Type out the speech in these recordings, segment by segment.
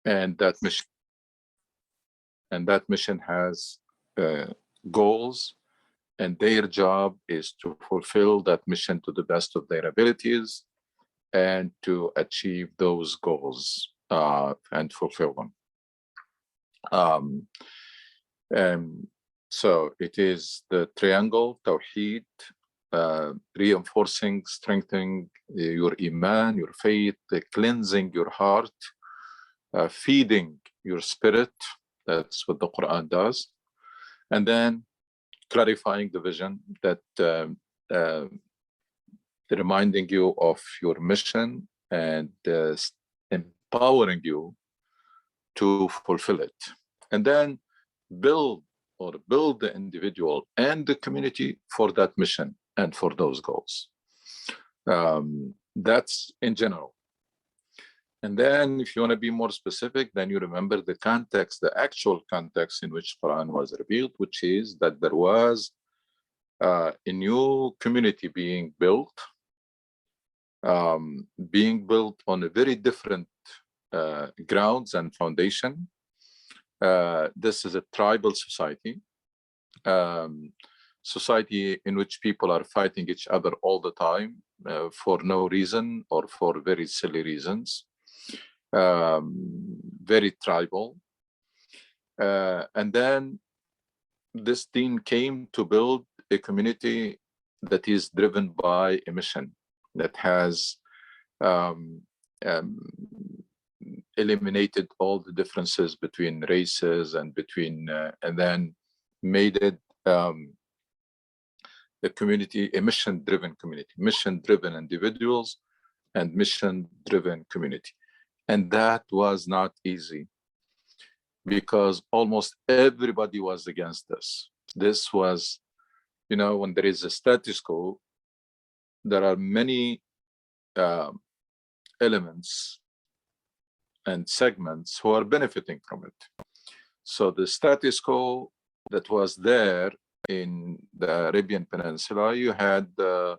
And that mission has goals, and their job is to fulfill that mission to the best of their abilities and to achieve those goals and fulfill them. So it is the triangle, Tawheed, reinforcing, strengthening your Iman, your faith, cleansing your heart, feeding your spirit. That's what the Quran does. And then clarifying the vision, that reminding you of your mission and empowering you to fulfill it. And then build the individual and the community for that mission and for those goals. That's in general. And then if you want to be more specific, then you remember the context, the actual context in which Quran was revealed, which is that there was a new community being built on a very different grounds and foundation. This is a tribal society, society in which people are fighting each other all the time for no reason or for very silly reasons. Very tribal. And then this deen came to build a community that is driven by a mission, that has eliminated all the differences between races and between, and then made it the community, a mission-driven community, mission-driven individuals and mission-driven community. And that was not easy because almost everybody was against this. This was, you know, when there is a status quo, there are many elements and segments who are benefiting from it. So the status quo that was there in the Arabian Peninsula, you had the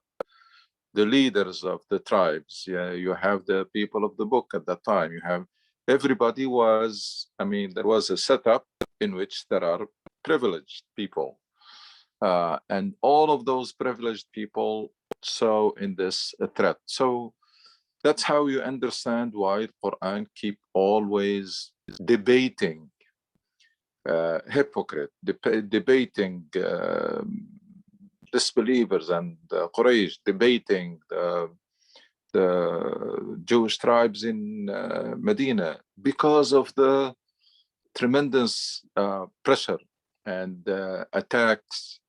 leaders of the tribes. Yeah, you have the people of the book at that time. You have everybody was, I mean, there was a setup in which there are privileged people. And all of those privileged people saw in this a threat. So that's how you understand why Quran keep always debating hypocrite, debating disbelievers and Quraysh, debating the Jewish tribes in Medina because of the tremendous pressure and attacks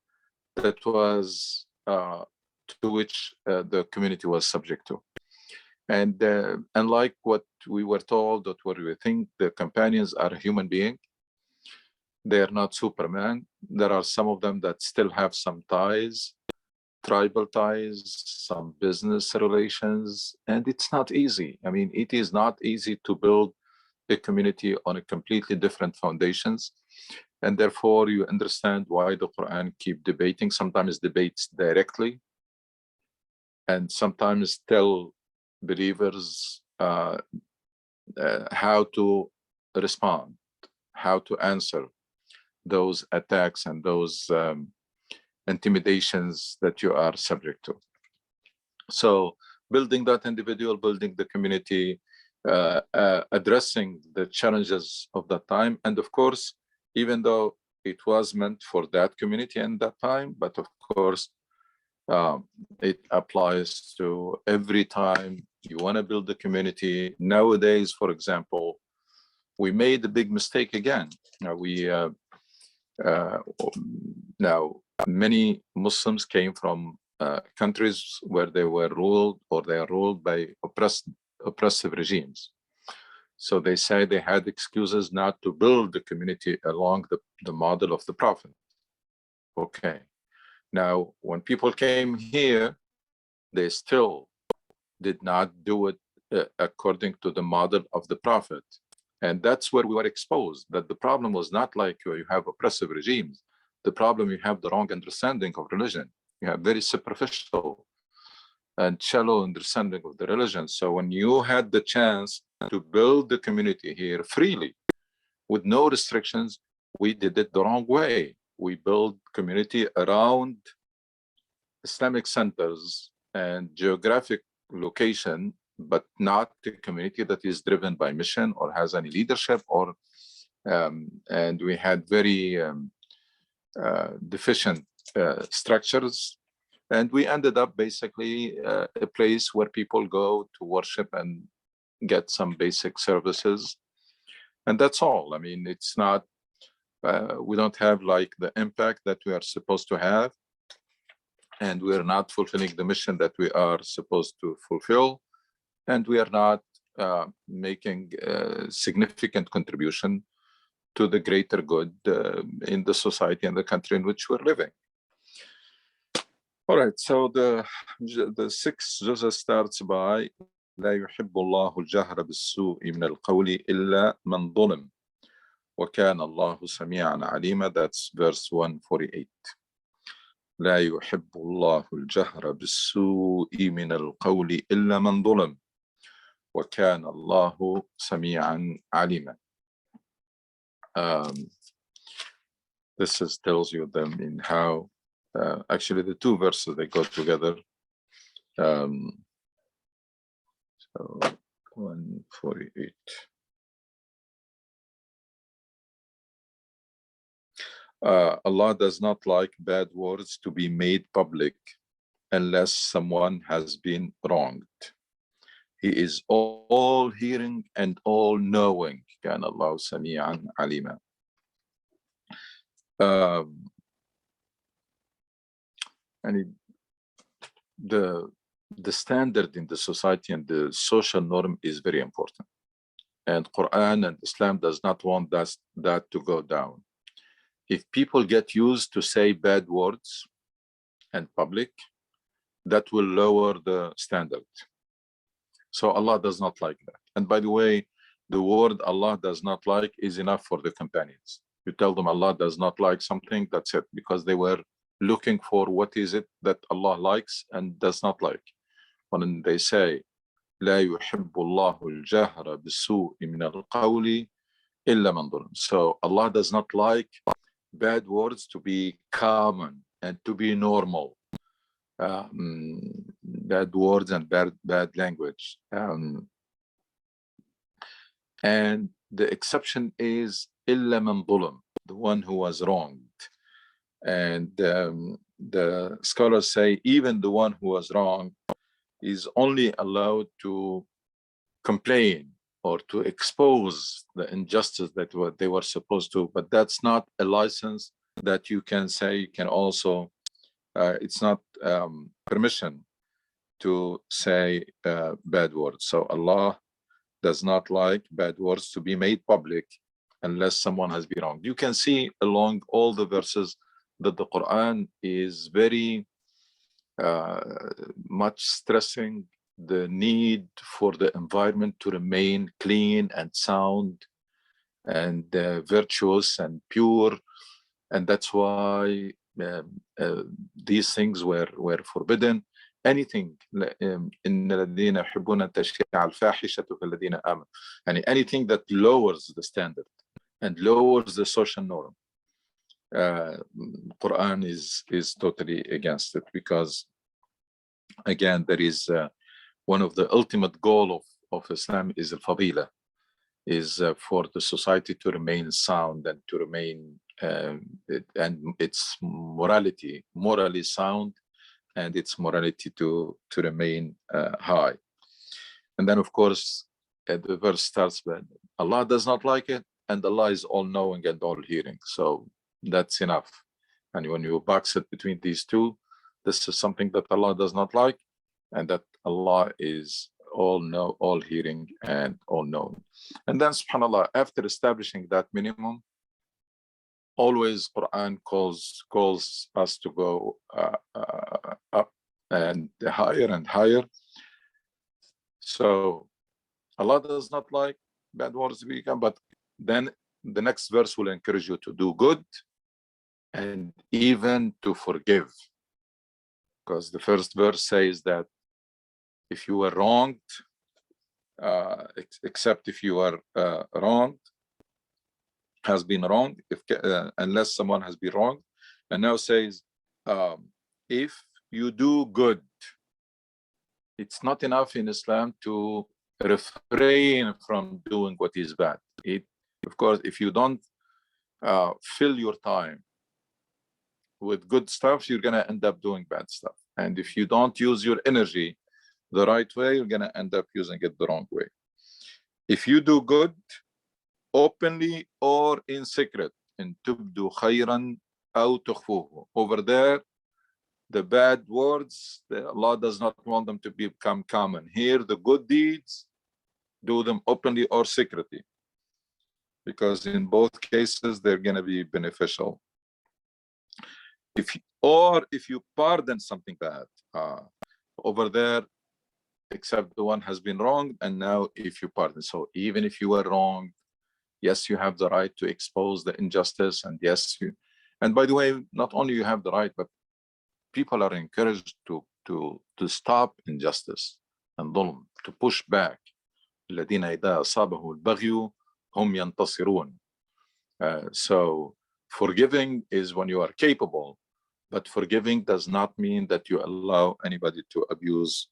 that was to which the community was subject to. And unlike what we were told, or what we think, the companions are a human being. They are not Superman. There are some of them that still have some ties, tribal ties, some business relations, and it's not easy. I mean, it is not easy to build a community on a completely different foundations. And therefore, you understand why the Quran keep debating, sometimes debates directly, and sometimes tell believers how to respond, how to answer those attacks and those intimidations that you are subject to. So building that individual, building the community, addressing the challenges of that time. And of course, even though it was meant for that community in that time, but of course, it applies to every time you want to build a community. Nowadays, for example, we made a big mistake again. Now, many Muslims came from countries where they were ruled, or they are ruled by oppressive regimes. So they say they had excuses not to build the community along the model of the Prophet. Okay. Now, when people came here, they still did not do it according to the model of the Prophet. And that's where we were exposed, that the problem was not like you have oppressive regimes. The problem, you have the wrong understanding of religion. You have very superficial and shallow understanding of the religion. So when you had the chance to build the community here freely with no restrictions, we did it the wrong way. We built community around Islamic centers and geographic location, but not a community that is driven by mission or has any leadership, or and we had very deficient structures, and we ended up basically a place where people go to worship and get some basic services, and that's all. I mean, it's not, we don't have like the impact that we are supposed to have, and we are not fulfilling the mission that we are supposed to fulfill, and we are not making a significant contribution to the greater good in the society and the country in which we're living. All right, so the sixth juz starts by لا يحب الله الجهر بالسوء من القول إلا من ظلم وكان الله سميعا عليما. That's verse 148. لا يحب الله الجهر بالسوء من القول إلا من ظلم وكان الله سميعا عليما. This tells you them in how actually the two verses, they go together. So 148. Allah does not like bad words to be made public unless someone has been wronged. He is all hearing and all knowing. كان الله سميعا عليما. And the standard in the society and the social norm is very important. And Quran and Islam does not want that to go down. If people get used to say bad words in public, that will lower the standard. So Allah does not like that. And by the way, the word Allah does not like is enough for the companions. You tell them Allah does not like something, that's it, because they were looking for what is it that Allah likes and does not like. When they say, لا يحب الله الجهر بالسوء من القول إلا من ظلم. So Allah does not like bad words to be common and to be normal. Bad words and bad language. And the exception is إلا من ظلم, the one who was wronged. And the scholars say even the one who was wronged is only allowed to complain or to expose the injustice that they were supposed to, but that's not a license that you can say. You can also, it's not permission to say bad words. So Allah does not like bad words to be made public unless someone has been wronged. You can see along all the verses that the Quran is very much stressing the need for the environment to remain clean and sound and virtuous and pure. And that's why these things were forbidden. Anything anything that lowers the standard and lowers the social norm, Quran is totally against it, because again, there is one of the ultimate goal of Islam is al-fadila, is for the society to remain sound and to remain and its morally sound, and its morality to remain high. And then of course the verse starts with Allah does not like it, and Allah is all knowing and all hearing. So that's enough. And when you box it between these two, this is something that Allah does not like, and that Allah is all hearing and all knowing. And then subhanAllah, after establishing that minimum, always Quran calls us to go up and higher and higher. So Allah does not like bad words to become, but then the next verse will encourage you to do good and even to forgive. Because the first verse says that if you were wronged, except if you are wronged, has been wronged, unless someone has been wronged. And now says, if you do good, it's not enough in Islam to refrain from doing what is bad. Of course, if you don't fill your time with good stuff, you're going to end up doing bad stuff. And if you don't use your energy the right way, you're going to end up using it the wrong way. If you do good openly or in secret, in tubdu khayran aw tukhfuhu, over there, the bad words, Allah does not want them to become common. Here, the good deeds, do them openly or secretly, because in both cases, they're going to be beneficial. If you pardon something bad, over there, except the one has been wronged, and now if you pardon. So even if you were wrong, yes, you have the right to expose the injustice, and yes, and by the way, not only you have the right, but people are encouraged to stop injustice and dhulm, to push back. الذين إذا أصابه البغي هم ينتصرون. So forgiving is when you are capable, but forgiving does not mean that you allow anybody to abuse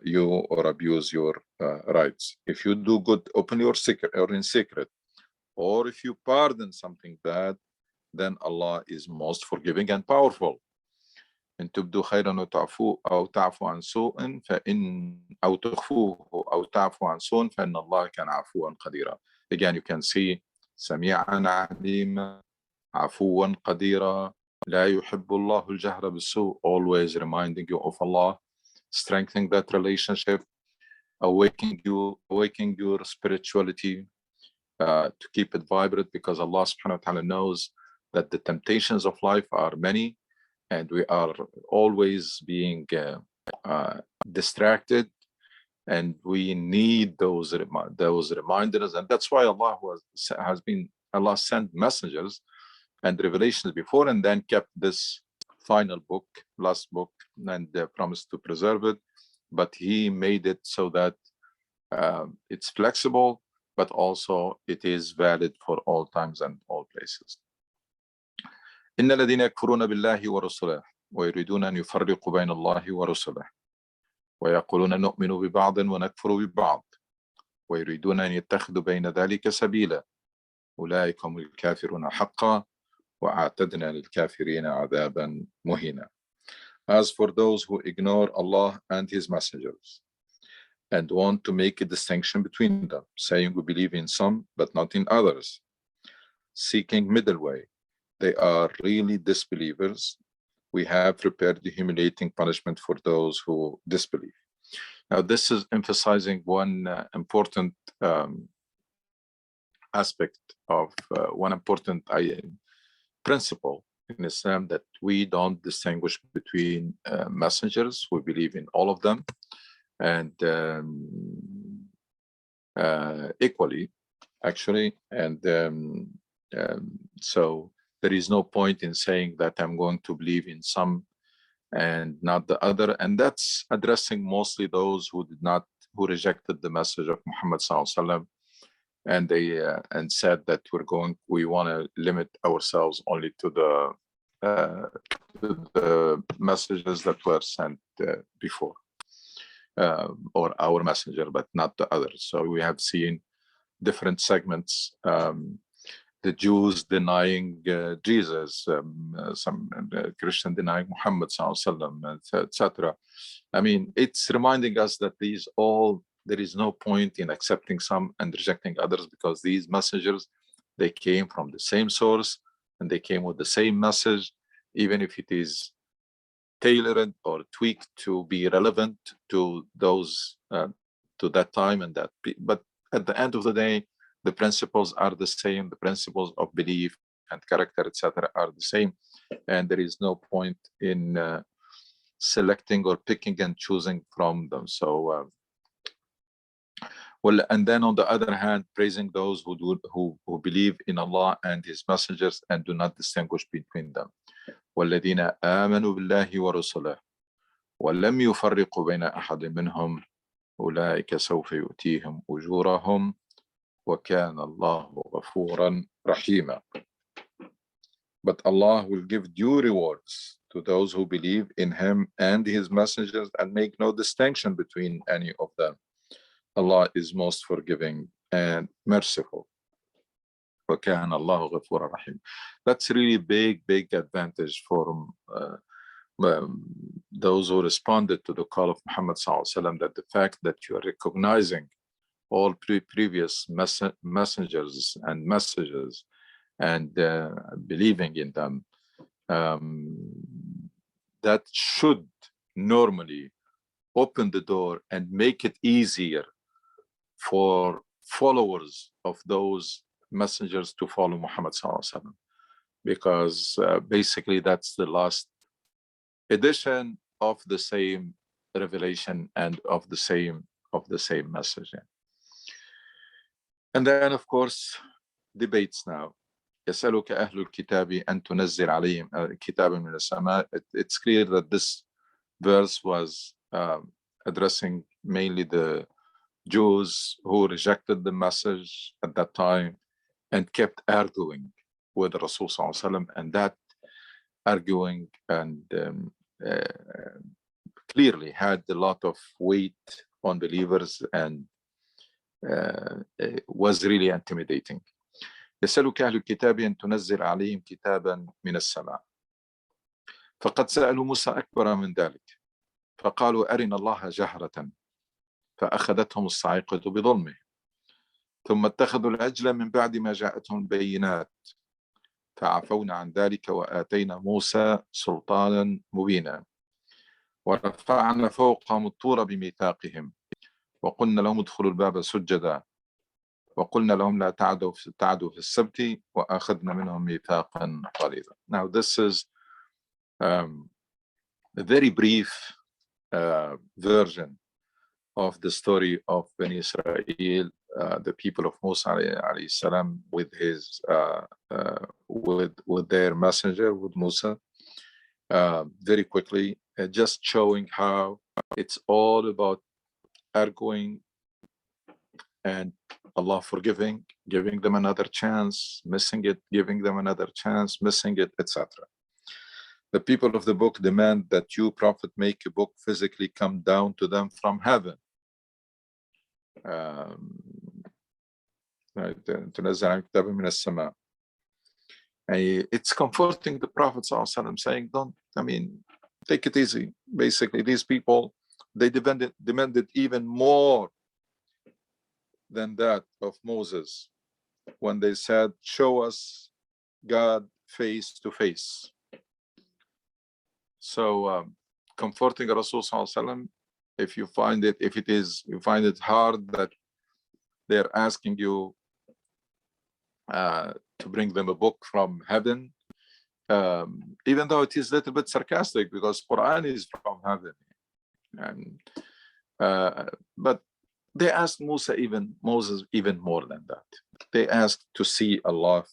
you or abuse your rights. If you do good openly or in secret, or if you pardon something bad, then Allah is most forgiving and powerful. إن تبدوا خيرا أو تعفو عن سوء فإن أو تخفوه أو تعفو عن سوء فإن الله كان عفوا قديرا. Again, you can see سميعا عليما عفوا قديرا لا يحب الله الجهر بالسوء, always reminding you of Allah, strengthening that relationship, awakening your spirituality, to keep it vibrant, because Allah subhanahu wa ta'ala knows that the temptations of life are many, and we are always being distracted, and we need those reminders. And that's why Allah sent messengers and revelations before, and then kept this final book, last book, and promised to preserve it. But He made it so that it's flexible, but also it is valid for all times and all places. إن الذين يكفرون بالله ورسله ويريدون أن يفرقوا بين الله ورسله ويقولون نؤمن ببعض ونكفر ببعض ويريدون أن يتخذوا بين ذلك سبيلا أولئك هم الكافرون حقا وأعتدنا للكافرين عذابا مهينا. As for those who ignore Allah and His messengers and want to make a distinction between them, saying we believe in some but not in others, seeking middle way, they are really disbelievers. We have prepared the humiliating punishment for those who disbelieve. Now, this is emphasizing one important aspect of one important principle in Islam, that we don't distinguish between messengers. We believe in all of them, and equally, actually. And so there is no point in saying that I'm going to believe in some and not the other. And that's addressing mostly those who rejected the message of Muhammad sallallahu alaihi wasallam, and they said that we want to limit ourselves only to the messages that were sent before, or our messenger, but not the others. So we have seen different segments. The Jews denying Jesus, some Christian denying Muhammad sallallahu alaihi wasallam, etc. I mean, it's reminding us that there is no point in accepting some and rejecting others, because these messengers, they came from the same source and they came with the same message, even if it is tailored or tweaked to be relevant to those to that time and that. But at the end of the day, the principles are the same. The principles of belief and character, etc., are the same, and there is no point in selecting or picking and choosing from them. So, well, and then on the other hand, praising those who believe in Allah and His messengers and do not distinguish between them. وَالَّذِينَ آمَنُوا بِاللَّهِ وَرُسُلِهِ وَلَمْ يُفَرِّقُوا بَيْنَ أَحَدٍ مِّنْهُمْ أولئك سوف يؤتيهم أجورهم وكان الله غفورا رحيما. But Allah will give due rewards to those who believe in Him and His messengers and make no distinction between any of them. Allah is most forgiving and merciful. وَكَانَ اللَّهُ غَفُورًا رَحِيمًا. That's really big advantage for those who responded to the call of Muhammad sallallahu alaihi wasallam, that the fact that you are recognizing all previous messengers and messages and believing in them, that should normally open the door and make it easier for followers of those messengers to follow Muhammad sallallahu alaihi wasallam, because basically that's the last edition of the same revelation and of the same message. And then, of course, debates now. يسألك أهل الكتاب أن تنزل عليهم كتابا من السماء. It's clear that this verse was addressing mainly the Jews who rejected the message at that time and kept arguing with the Rasul sallallahu alaihi wasallam, and that arguing and clearly had a lot of weight on believers and was really intimidating. يسألك أهل الكتاب أن تنزل عليهم كتابا من السماء فقد سألوا موسى أكبر من ذلك فقالوا أرنا الله جهرة فأخذتهم الصاعقة بظلمه ثم اتخذوا العجل من بعد ما جاءتهم البينات فعفونا عن ذلك وآتينا موسى سلطانا مبينا ورفعنا فوقهم الطور بميثاقهم وقلنا لهم ادخلوا الباب سجدا وقلنا لهم لا تعدوا في السبت وأخذنا منهم ميثاقا غليظا. Now this is a very brief version of the story of Bani Israel, the people of Musa alayhi salam, with his with their messenger, with Musa, very quickly, just showing how it's all about arguing and Allah forgiving, giving them another chance, missing it, giving them another chance, missing it, etc. The people of the book demand that you, Prophet, make a book physically come down to them from heaven. It's comforting the Prophet ﷺ, saying, take it easy. Basically, these people, they demanded even more than that of Moses when they said, show us God face to face. So comforting Rasul sallallahu alaihi wasallam, if you find it hard that they're asking you to bring them a book from heaven, even though it is a little bit sarcastic because Quran is from heaven, and but they asked Moses even more than that. They asked to see Allah,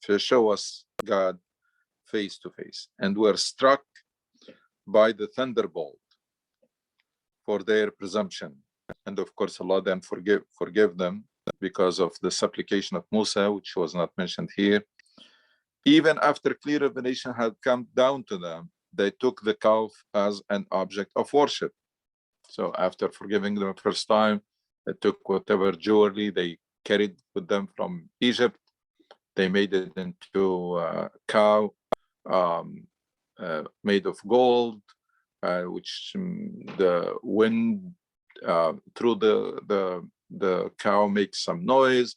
to show us God face to face, and were struck by the thunderbolt for their presumption. And of course, Allah then forgive them because of the supplication of Musa, which was not mentioned here. Even after clear revelation had come down to them, they took the calf as an object of worship. So after forgiving them the first time, they took whatever jewelry they carried with them from Egypt. They made it into a cow made of gold, which the wind through the cow makes some noise.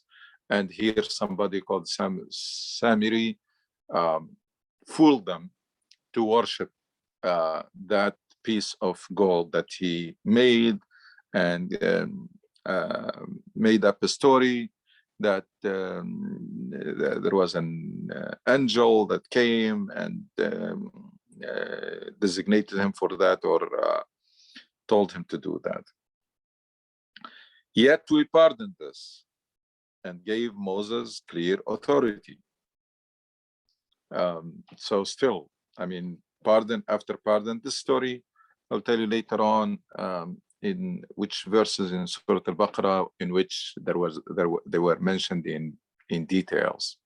And here somebody called Samiri fooled them to worship that piece of gold that he made, and made up a story that there was an angel that came and designated him for that, or told him to do that. Yet we pardoned this and gave Moses clear authority. So still, pardon after pardon. This story, I'll tell you later on, in which verses in Surah Al-Baqarah in which they were mentioned in details,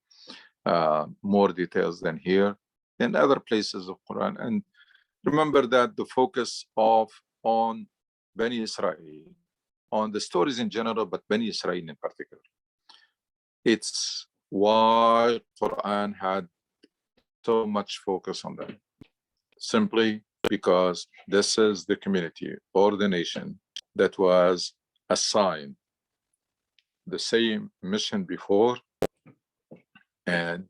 more details than here in other places of Quran. And remember that the focus on Bani Israel, on the stories in general, but Bani Israel in particular. It's why Quran had so much focus on them. Simply because this is the community or the nation that was assigned the same mission before and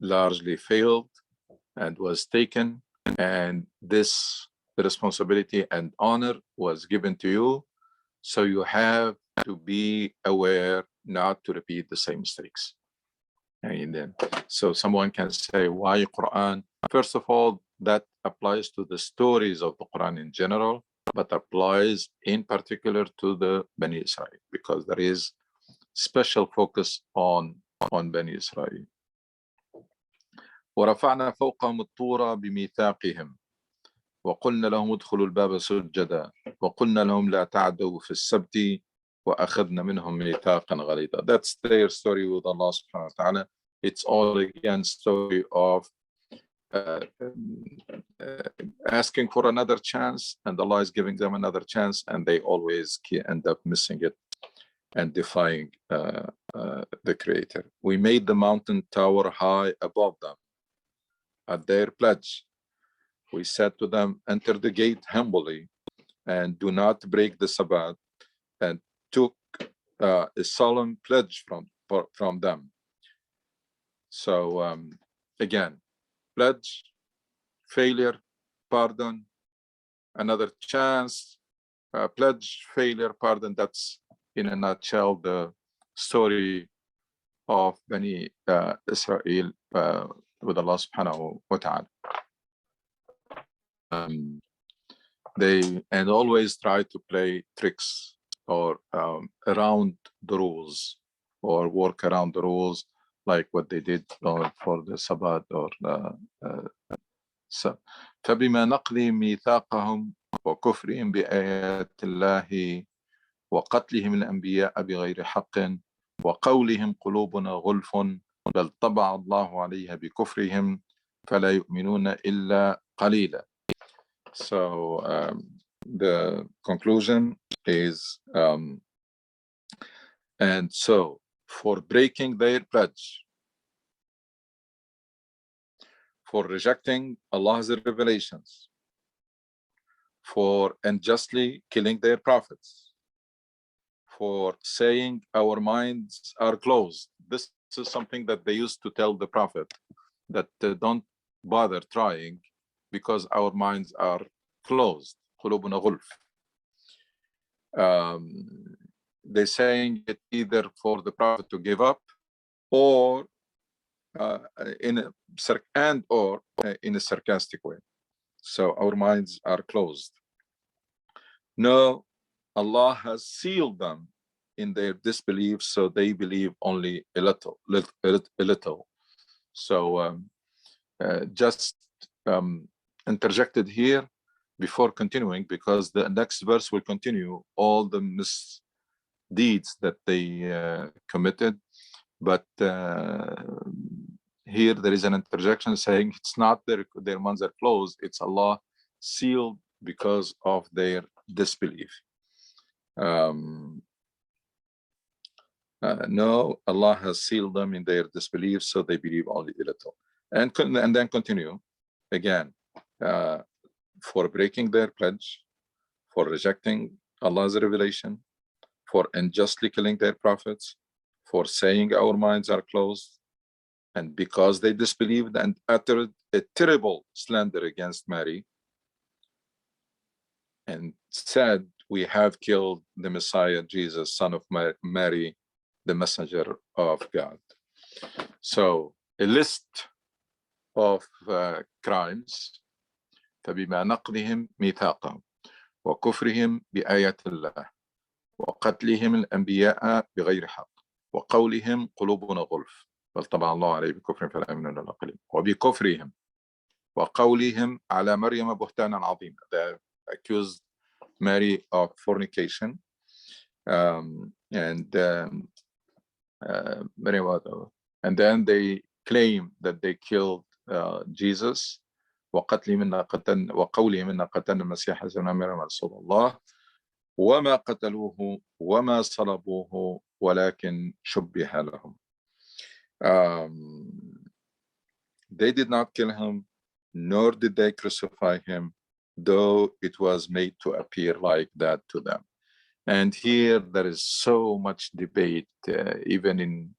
largely failed and was taken, and this responsibility and honor was given to you, so you have to be aware not to repeat the same mistakes. And then, so someone can say, why Quran? First of all, that applies to the stories of the Quran in general, but applies in particular to the Bani Israel, because there is special focus on Bani Israel. ورفعنا فوقهم الطور بميثاقهم وقلنا لهم ادخلوا الباب سجدا وقلنا لهم لا تعدوا في السبت وأخذنا منهم ميثاقا غليظا. That's their story with Allah subhanahu wa ta'ala. It's all again story of asking for another chance, and Allah is giving them another chance, and they always end up missing it and defying the Creator. We made the mountain tower high above them. At their pledge, we said to them, enter the gate humbly and do not break the Sabbath, and took a solemn pledge from them. So again, pledge, failure, pardon, another chance, pledge, failure, pardon. That's in a nutshell the story of Bani Israel with Allah subhanahu wa ta'ala. They always try to play tricks or around the rules, or work around the rules, like what they did for the Sabbath or so. فبما نقضهم ميثاقهم وكفرهم بآيات الله وقتلهم الأنبياء بغير حق وقولهم قلوبنا غلف بل طبع الله عليها بكفرهم فلا يؤمنون إلا قليلا. So the conclusion is, and so for breaking their pledge, for rejecting Allah's revelations, for unjustly killing their prophets, for saying our minds are closed. This is something that they used to tell the Prophet, that don't bother trying because our minds are closed. قلوبنا غلف. They're saying it either for the Prophet to give up, or in a sarcastic way. So our minds are closed. No, Allah has sealed them in their disbelief, so they believe only a little. So just interjected here before continuing, because the next verse will continue all the misdeeds that they committed. But here there is an interjection saying it's not their minds are closed, it's Allah sealed because of their disbelief. No, Allah has sealed them in their disbelief, so they believe only a little. And then continue again, for breaking their pledge, for rejecting Allah's revelation, for unjustly killing their prophets, for saying our minds are closed, and because they disbelieved and uttered a terrible slander against Mary and said, we have killed the Messiah, Jesus, son of Mary, the messenger of God. So a list of crimes. فبما نقضهم ميثاقهم وكفرهم بآيات الله وقتلهم الأنبياء بغير حق وقولهم قلوبنا غلف بل طبع الله عليه بكفرهم فلا يؤمنون إلا قليلا وبكفرهم وقولهم على مريم بهتانا عظيما. They accused marry of fornication, and then they claim that they killed Jesus. وقولهم إن قتلنا المسيح ابن مريم رسول الله وما قتلوه وما صلبوه ولكن شبه لهم. They did not kill him, nor did they crucify him, though it was made to appear like that to them. And here there is so much debate, even in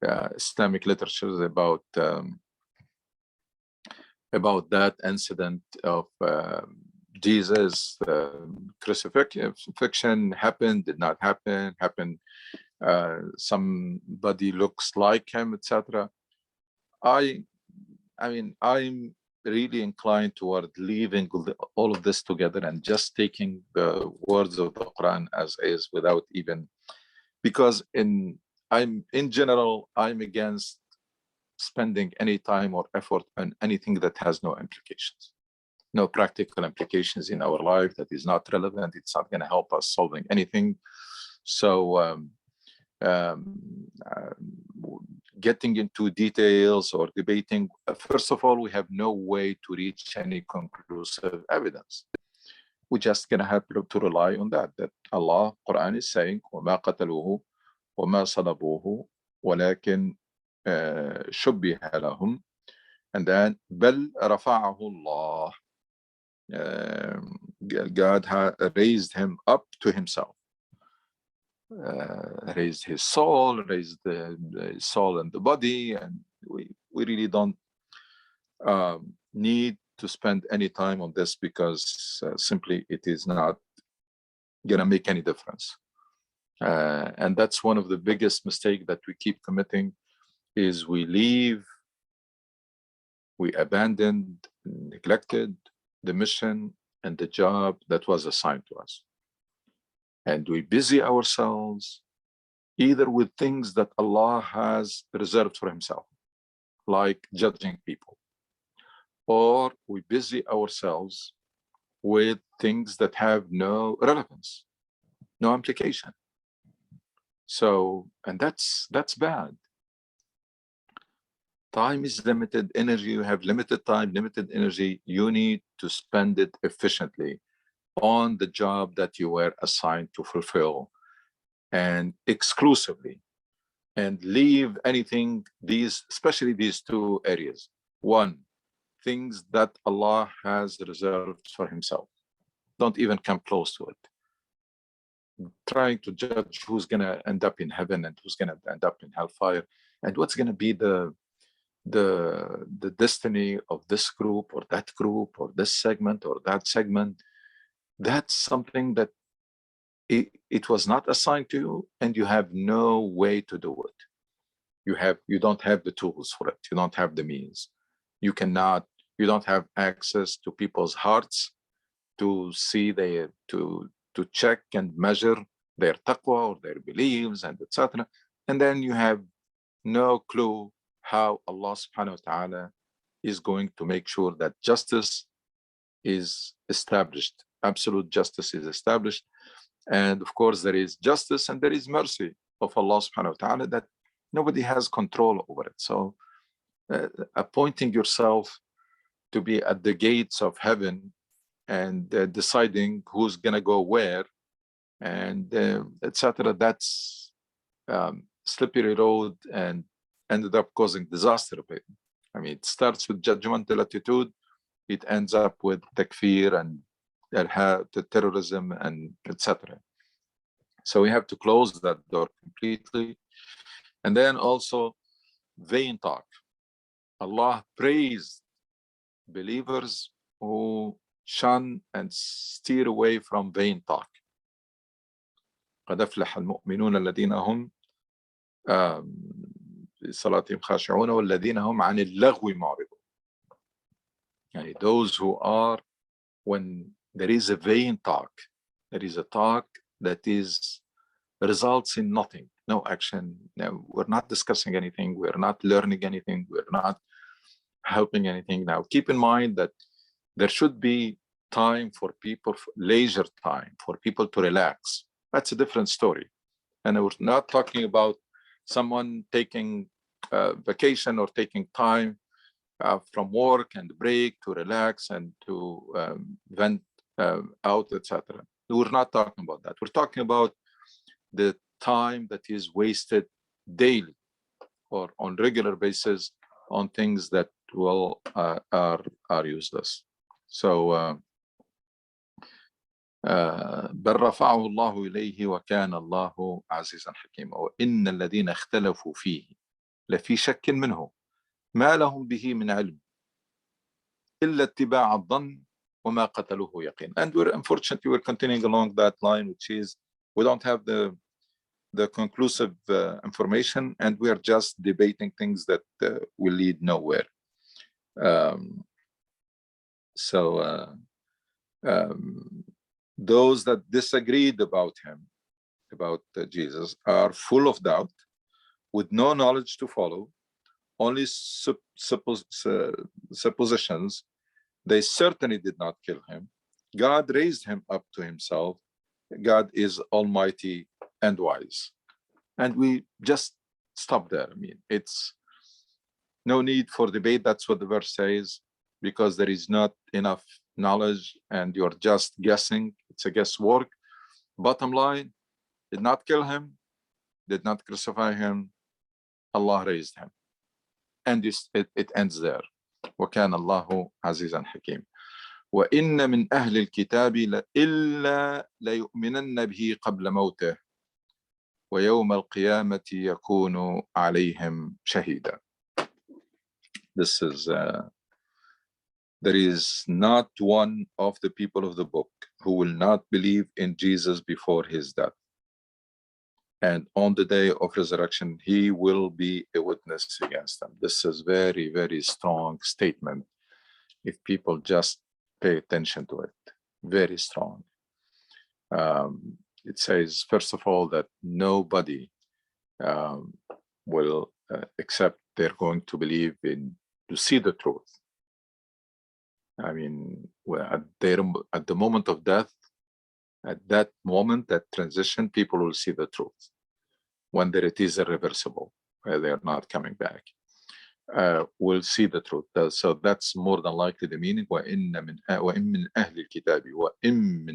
Islamic literatures, about that incident of Jesus' crucifixion. Happened, did not happen, happened, somebody looks like him, etc. I mean, I'm really inclined toward leaving all of this together and just taking the words of the Quran as is, without even, because in general, I'm against spending any time or effort on anything that has no implications, no practical implications in our life, that is not relevant. It's not going to help us solving anything. So getting into details or debating, first of all, we have no way to reach any conclusive evidence. We're just going to have to rely on that Allah, Quran is saying, وَمَا قَتَلُوهُ وَمَا صَلَبُوهُ وَلَكِنْ شُبِّهَ لَهُمْ, and then بَلْ رَفَعَهُ اللَّهُ, God raised him up to himself. Raised his soul, raised the soul and the body, and we really don't need to spend any time on this, because simply it is not gonna make any difference. And that's one of the biggest mistakes that we keep committing, is we abandoned, neglected the mission and the job that was assigned to us. And we busy ourselves either with things that Allah has reserved for himself, like judging people, or we busy ourselves with things that have no relevance, no implication. So, and that's bad. Time is limited, energy, you have limited time, limited energy. You need to spend it efficiently on the job that you were assigned to fulfill, and exclusively, and leave anything, especially these two areas. One, things that Allah has reserved for himself. Don't even come close to it. Trying to judge who's going to end up in heaven and who's going to end up in hellfire, and what's going to be the destiny of this group or that group or this segment or that segment. That's something that it was not assigned to you, and you have no way to do it. You don't have the tools for it. You don't have the means. You don't have access to people's hearts to see to check and measure their taqwa or their beliefs and etc. And then you have no clue how Allah subhanahu wa ta'ala is going to make sure that justice is established. Absolute justice is established. And of course, there is justice and there is mercy of Allah subhanahu wa ta'ala that nobody has control over it. So appointing yourself to be at the gates of heaven and deciding who's going to go where and etc., that's slippery road and ended up causing disaster. I mean, it starts with judgmental attitude, it ends up with takfir and the terrorism and etc. So we have to close that door completely. And then also vain talk. Allah praised believers who shun and steer away from vain talk. قد أفلح المؤمنون الذين هم صلاتهم خاشعون والذين هم عن اللغو معرضون. يعني those who are, when there is a vain talk, there is a talk that results in nothing, no action. No, we're not discussing anything, we're not learning anything, we're not helping anything. Now keep in mind that there should be time for people, leisure time for people to relax. That's a different story. And we're not talking about someone taking vacation or taking time from work and break to relax and to vent out, etc. We're not talking about that. We're talking about the time that is wasted daily or on regular basis on things that will are useless. So بل رفعه الله إليه وكان الله عزيزا حكيما وإن الذين اختلفوا فيه لفي شك منه ما لهم به من علم إلا اتباع الظن وما قتلوه يقين. And we're continuing along that line, which is we don't have the conclusive information, and we are just debating things that will lead nowhere. Those that disagreed about him, about Jesus, are full of doubt, with no knowledge to follow, only suppositions. They certainly did not kill him. God raised him up to himself. God is almighty and wise. And we just stop there. I mean, it's no need for debate. That's what the verse says, because there is not enough knowledge and you're just guessing. It's a guesswork. Bottom line, did not kill him, did not crucify him. Allah raised him. And it ends there. وَكَانَ اللَّهُ عَزِيزًا حَكِيمًا وَإِنَّ مِنْ أَهْلِ الْكِتَابِ إِلَّا لَيُؤْمِنَنَّ بِهِ قَبْلَ مَوْتِهِ وَيَوْمَ الْقِيَامَةِ يَكُونُ عَلَيْهِمْ شَهِيدًا. This is, there is not one of the people of the book who will not believe in Jesus before his death. And on the day of resurrection, he will be a witness against them. This is very, very strong statement. If people just pay attention to it, very strong. It says, first of all, that nobody will accept they're going to believe in, to see the truth. I mean, at the moment of death, at that moment, that transition, people will see the truth. When there it is irreversible, they are not coming back. We'll see the truth. So that's more than likely the meaning. وَإِن مِّنْ أَهْلِ الْكِتَابِ وَإِن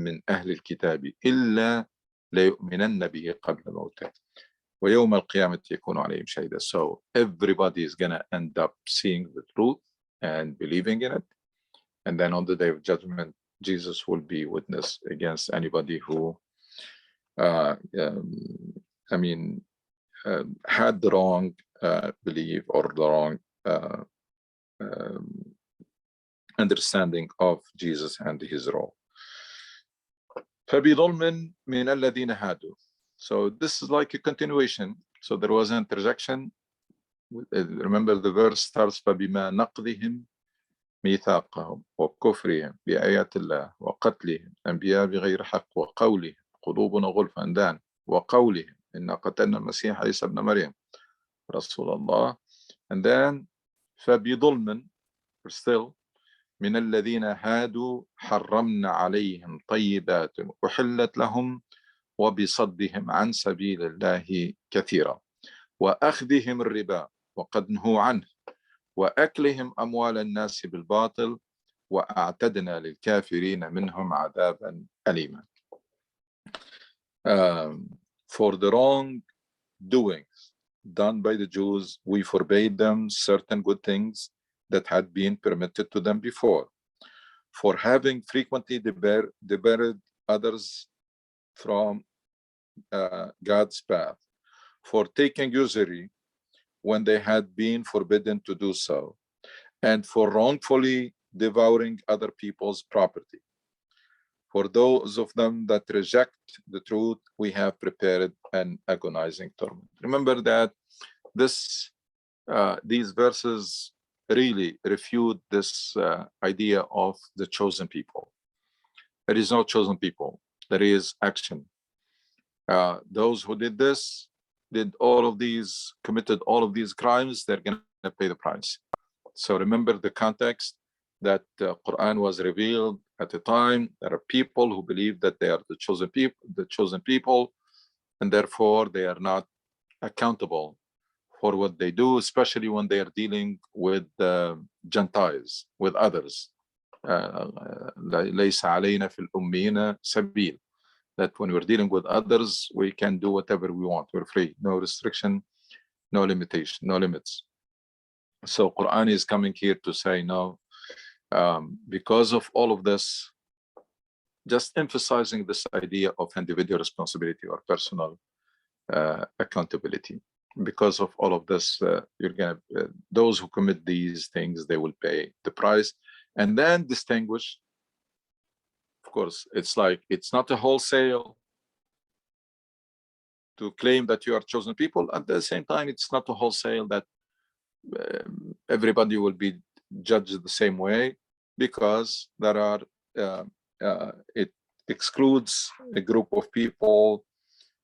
مِّنْ أَهْلِ الْكِتَابِ إِلَّا لَيُؤْمِنَنَّ بِهِ قَبْلَ مَوْتِهِ وَيَوْمَ الْقِيَامَةِ يَكُونُ عَلَيْهِمْ شَهِيدًا. So everybody is gonna end up seeing the truth and believing in it. And then on the day of judgment, Jesus will be witness against anybody who had the wrong belief or the wrong understanding of Jesus and his role. فَبِظُلْمٍ مِّنَ الَّذِينَ هَادُوا. So this is like a continuation. So there was an interjection. Remember, the verse starts فَبِمَا نَقْضِهِمْ مِيثَاقَهُمْ وَكُفْرِهِمْ بِآيَاتِ اللَّهِ وَقَتْلِهِمْ أَنْبِيَاءَ بِغَيْرِ حَقٍّ وَقَوْلِهِمْ قُلُوبُنَا غُلْفٌ أَنْدَانٍ وَقَوْلِهِمْ إِنَّا قَتَلْنَا الْمَسِيحَ عِيسَى ابْنَ مَرْيَمَ رَسُولَ اللَّهِ. And then فَبِظُلْمٍ, still, من الذين هادوا حرمنا عليهم طيبات أحلت لهم وبصدهم عن سبيل الله كثيرا وأخذهم الربا وقد نهوا عنه وأكلهم أموال الناس بالباطل وأعتدنا للكافرين منهم عذابا أليما. For the wrong doings done by the Jews, we forbade them certain good things that had been permitted to them before, for having frequently debarred others from God's path, for taking usury when they had been forbidden to do so, and for wrongfully devouring other people's property. For those of them that reject the truth, we have prepared an agonizing torment. Remember that these verses really refute this idea of the chosen people. There is no chosen people. There is action. Those who did this, committed all of these crimes, they're going to pay the price. So remember the context. that Quran was revealed at a time. There are people who believe that they are the chosen people, and therefore they are not accountable for what they do, especially when they are dealing with Gentiles, with others. ليس علينا في الأميين سبيل. That when we're dealing with others, we can do whatever we want. We're free, no restriction, no limitation, no limits. So Quran is coming here to say no, because of all of this, just emphasizing this idea of individual responsibility or personal accountability. Because of all of this, those who commit these things, they will pay the price. And then distinguish, of course, it's like, it's not a wholesale to claim that you are chosen people. At the same time, it's not a wholesale that everybody will be judged the same way, because there are, it excludes a group of people,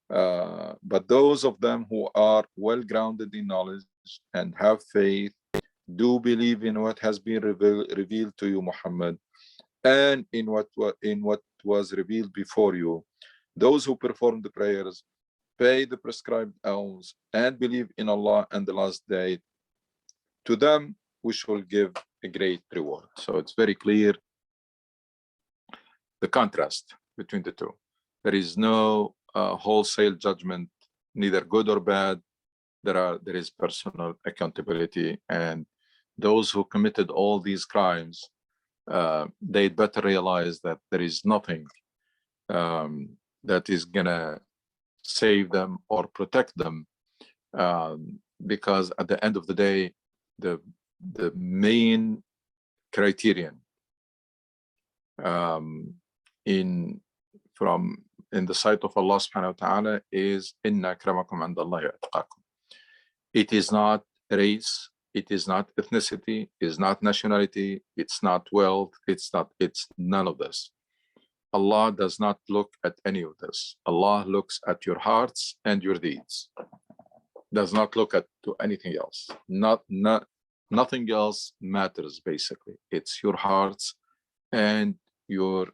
but those of them who are well grounded in knowledge and have faith, do believe in what has been revealed to you, Muhammad, and in what was revealed before you. Those who perform the prayers, pay the prescribed alms, and believe in Allah and the last day, to them we shall give a great reward. So it's very clear the contrast between the two. There is no wholesale judgment, neither good or bad. There is personal accountability, and those who committed all these crimes, they'd better realize that there is nothing that is gonna save them or protect them, because at the end of the day, the main criterion in the sight of Allah subhanahu wa ta'ala is inna akramakum indallahi atqakum. It is not race, it is not ethnicity, it is not nationality, it's not wealth, it's none of this. Allah does not look at any of this. Allah looks at your hearts and your deeds. Does not look to anything else. Nothing else matters, basically. It's your hearts and your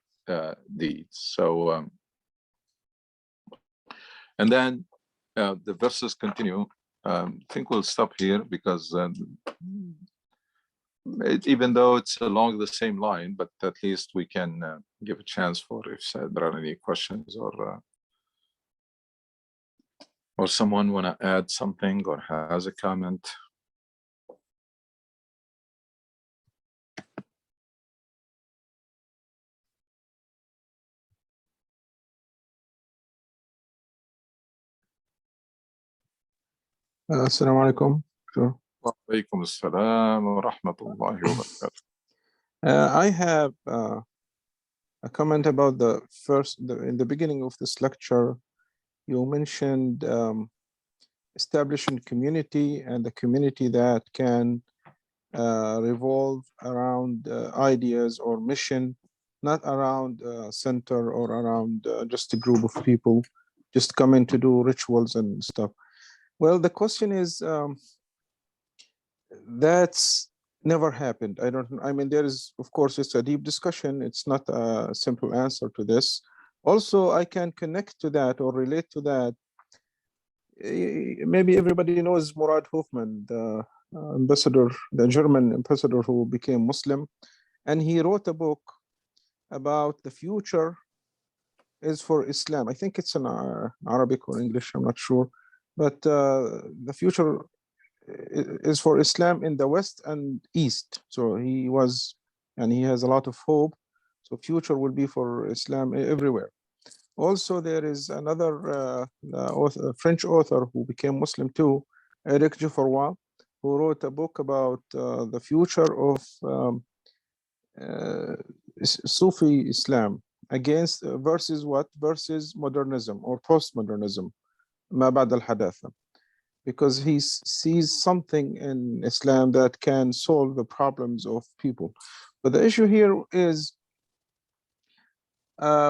deeds. So, and then the verses continue. I think we'll stop here because even though it's along the same line, but at least we can give a chance for if there are any questions or someone want to add something or has a comment. Assalamu alaikum. Sure. Walaikum assalam wa rahmatullahi wa barakatuh. I have a comment about in the beginning of this lecture, you mentioned establishing community, and the community that can revolve around ideas or mission, not around a center or around just a group of people just coming to do rituals and stuff. Well, the question is, that's never happened. I mean, there is, of course, it's a deep discussion. It's not a simple answer to this. Also, I can connect to that or relate to that. Maybe everybody knows Murad Hofmann, the ambassador, the German ambassador who became Muslim. And he wrote a book about the future is for Islam. I think it's in Arabic or English, I'm not sure. But the future is for Islam in the West and East. So he has a lot of hope. So future will be for Islam everywhere. Also, there is another French author who became Muslim too, Eric Geoffroy, who wrote a book about the future of Sufi Islam versus what? Versus modernism or postmodernism. ما بعد الحداثة, because he sees something in Islam that can solve the problems of people. But the issue here is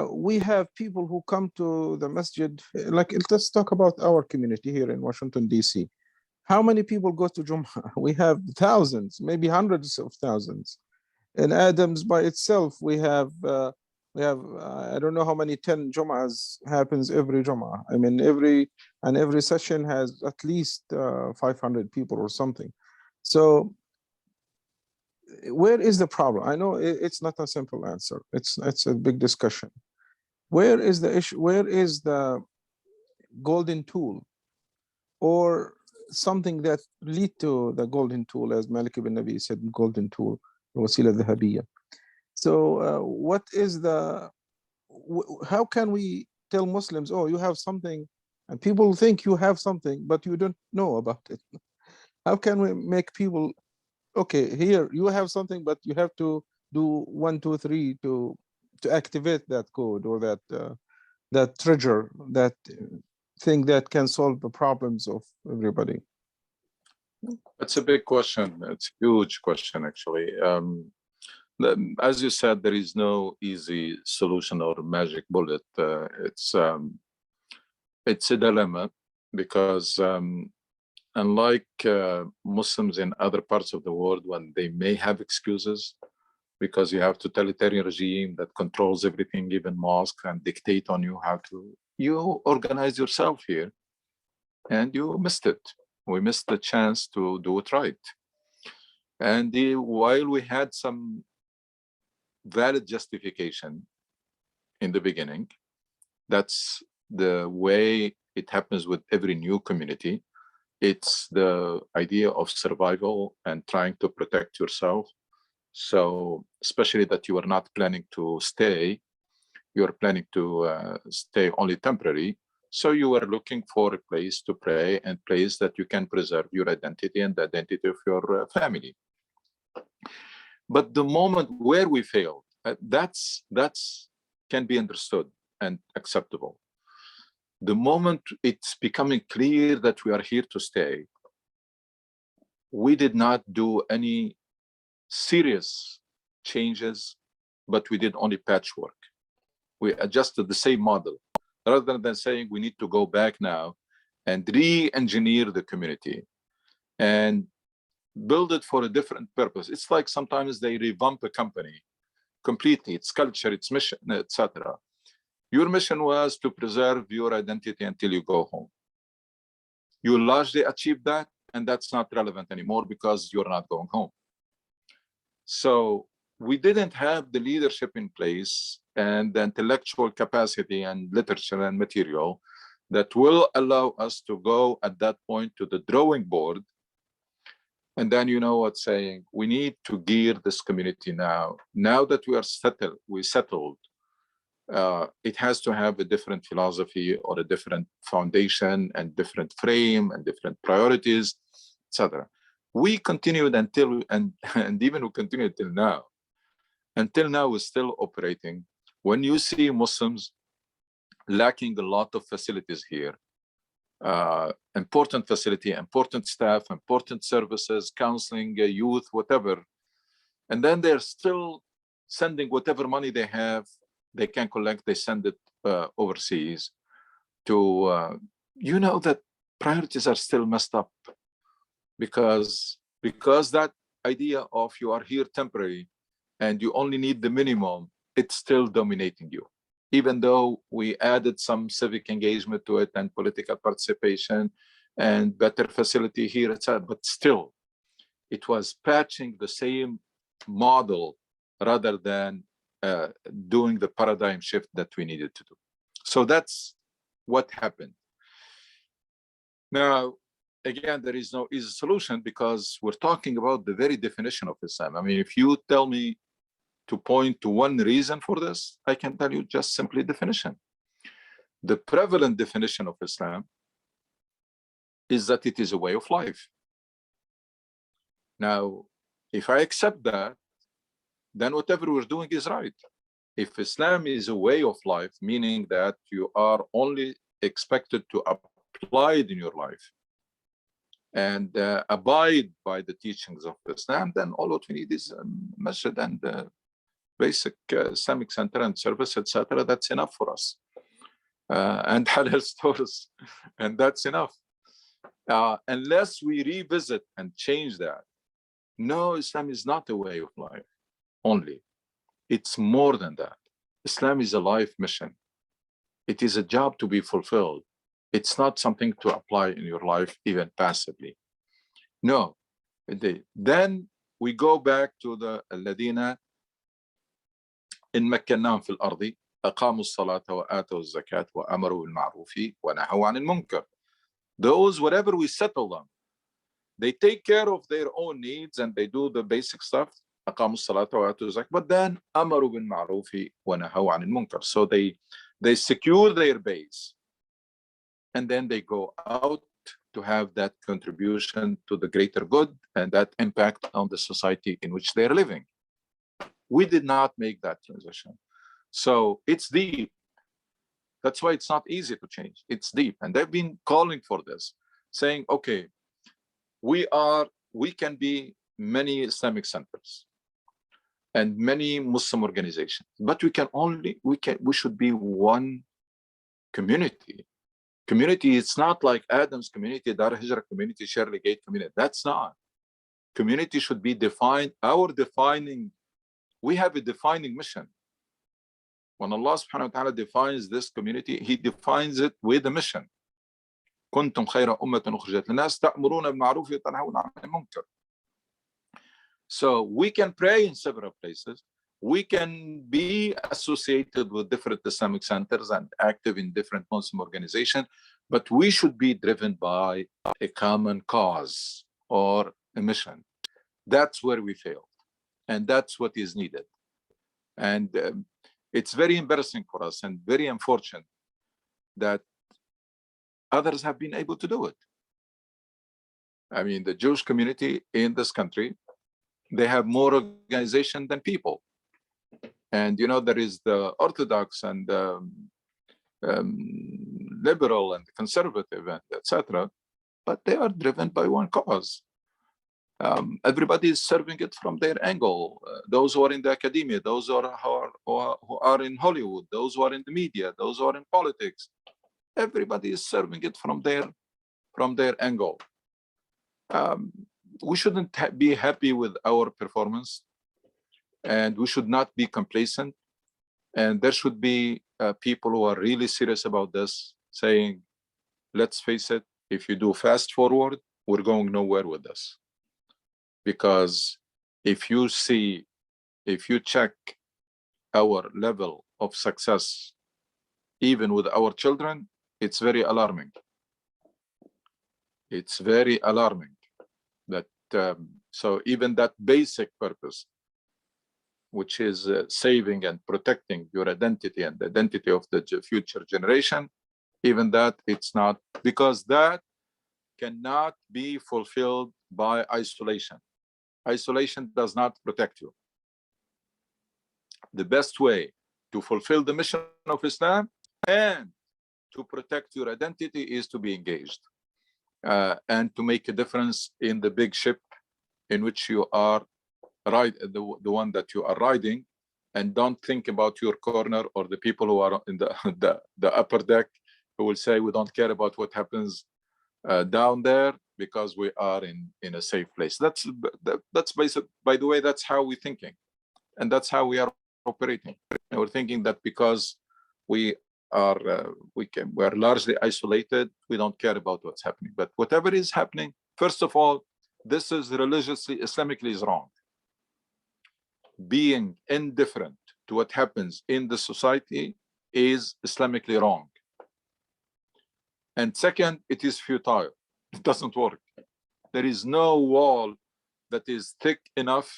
we have people who come to the masjid, like let's talk about our community here in Washington, D.C. How many people go to Jum'ah? We have thousands, maybe hundreds of thousands. In Adams by itself, we have I don't know how many 10 Jum'ahs happens every Jum'ah. I mean, every session has at least 500 people or something. So where is the problem? I know it's not a simple answer. It's a big discussion. Where is the issue? Where is the golden tool, or something that lead to the golden tool, as Malik ibn Nabi said, golden tool, wasila dhahabiyya. So what is the, how can we tell Muslims, oh, you have something, and people think you have something, but you don't know about it? How can we make people, okay, here you have something, but you have to do 1, 2, 3 to activate that code, or that trigger, that thing that can solve the problems of everybody? It's a big question. It's a huge question, actually. As you said, there is no easy solution or magic bullet. It's a dilemma, because unlike Muslims in other parts of the world, when they may have excuses, because you have totalitarian regime that controls everything, even mosque, and dictate on you how to, you organize yourself here, and you missed it. We missed the chance to do it right. And while we had some valid justification in the beginning, that's the way it happens with every new community. It's the idea of survival and trying to protect yourself. So especially that you are not planning to stay, you're planning to stay only temporary. So you are looking for a place to pray, and place that you can preserve your identity and the identity of your family. But the moment where we failed, that's can be understood and acceptable. The moment it's becoming clear that we are here to stay, we did not do any serious changes, but we did only patchwork. We adjusted the same model, rather than saying we need to go back now and re-engineer the community and build it for a different purpose. It's like sometimes they revamp a company completely, its culture, its mission, etc. Your mission was to preserve your identity until you go home. You largely achieved that, and that's not relevant anymore because you're not going home. So we didn't have the leadership in place and the intellectual capacity and literature and material that will allow us to go at that point to the drawing board. And then, you know what, saying, we need to gear this community now. Now that we are settled, it has to have a different philosophy or a different foundation and different frame and different priorities, etc. We continued until, and even we continue till now. Until now, we're still operating. When you see Muslims lacking a lot of facilities here, important facility, important staff, important services, counseling, youth, whatever, and then they're still sending whatever money they have, they can collect, they send it overseas to, you know, that priorities are still messed up, because that idea of you are here temporary and you only need the minimum, it's still dominating you. Even though we added some civic engagement to it and political participation and better facility here, etc., but still, it was patching the same model rather than doing the paradigm shift that we needed to do. So that's what happened. Now, again, there is no easy solution, because we're talking about the very definition of Islam. I mean, if you tell me to point to one reason for this, I can tell you just simply definition. The prevalent definition of Islam is that it is a way of life. Now, if I accept that, then whatever we're doing is right. If Islam is a way of life, meaning that you are only expected to apply it in your life and abide by the teachings of Islam, then all what we need is a masjid and basic Islamic center and service, etc. That's enough for us. And halal stores, and that's enough. Unless we revisit and change that, no, Islam is not a way of life. only. It's more than that. Islam is a life mission. It is a job to be fulfilled. It's not something to apply in your life, even passively. No. Then we go back to the الذين إن مكناهم في الأرض أقاموا الصلاة وآتوا الزكاة وأمروا بالمعروف ونهوا عن المنكر. Those, whatever we settle them, they take care of their own needs and they do the basic stuff. أقاموا الصلاة وآتوا الزكاة. But then أمروا بالمعروف ونهوا عن المنكر. So they secure their base, and then they go out to have that contribution to the greater good and that impact on the society in which they're living. We did not make that transition. So it's deep. That's why it's not easy to change. It's deep. And they've been calling for this, saying, okay, we can be many Islamic centers and many Muslim organizations, but we should be one community. Community, it's not like Adam's community, Dar Hijrah community, Shirley Gate community. That's not. Community should be defined. We have a defining mission. When Allah subhanahu wa ta'ala defines this community, He defines it with a mission. كنتم خير أمة أخرجت للناس تأمرون بالمعروف وتنهون عن المنكر. So we can pray in several places. We can be associated with different Islamic centers and active in different Muslim organizations, but we should be driven by a common cause or a mission. That's where we failed, and that's what is needed. And it's very embarrassing for us and very unfortunate that others have been able to do it. I mean, the Jewish community in this country, they have more organization than people. And, you know, there is the Orthodox and liberal and conservative and etc. But they are driven by one cause. Everybody is serving it from their angle. Those who are in the academia, those who are in Hollywood, those who are in the media, those who are in politics. Everybody is serving it from their angle. We shouldn't be happy with our performance, and we should not be complacent. And there should be people who are really serious about this, saying, let's face it, if you do fast forward, we're going nowhere with this. Because if you check our level of success, even with our children, it's very alarming. It's very alarming that, so even that basic purpose, which is saving and protecting your identity and the identity of the future generation, even that, it's not, because that cannot be fulfilled by isolation. Isolation does not protect you. The best way to fulfill the mission of Islam and to protect your identity is to be engaged and to make a difference in the big ship in which you are the one that you are riding, and don't think about your corner or the people who are in the upper deck who will say we don't care about what happens down there because we are in a safe place. That's basic. By the way, that's how we're thinking, and that's how we are operating. And we're thinking that because we are largely isolated, we don't care about what's happening. But whatever is happening, first of all, this is religiously, Islamically is wrong. Being indifferent to what happens in the society is Islamically wrong. And second, it is futile. It doesn't work. There is no wall that is thick enough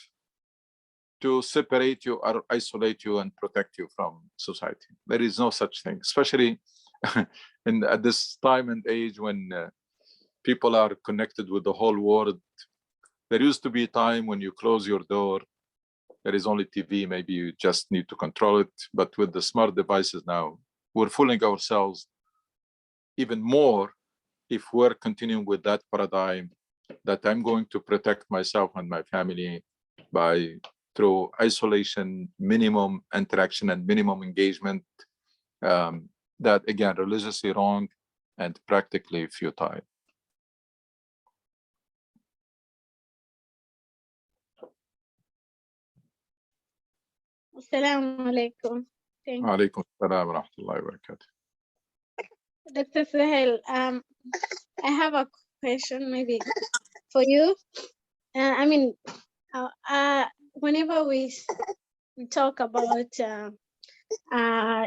to separate you or isolate you and protect you from society. There is no such thing, especially at this time and age when people are connected with the whole world. There used to be a time when you close your door, there is only TV, maybe you just need to control it. But with the smart devices now, we're fooling ourselves even more if we're continuing with that paradigm that I'm going to protect myself and my family through isolation, minimum interaction, and minimum engagement. That again, religiously wrong and practically futile. Assalamu alaikum. Thank you. Alaikum assalam wa rahmatullahi wa barakatuh. Dr. Sahel, I have a question maybe for you. Whenever we talk about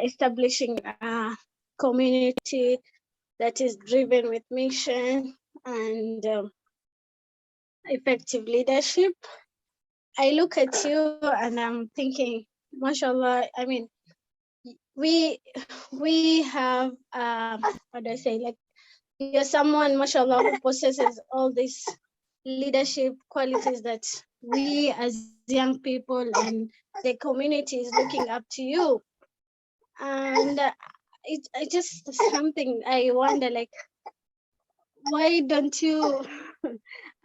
establishing a community that is driven with mission and effective leadership, I look at you and I'm thinking, mashallah, I mean, we have, what do I say, like, you're someone, mashallah, who possesses all these leadership qualities that we as young people and the community is looking up to you. And it's just something I wonder, like, why don't you,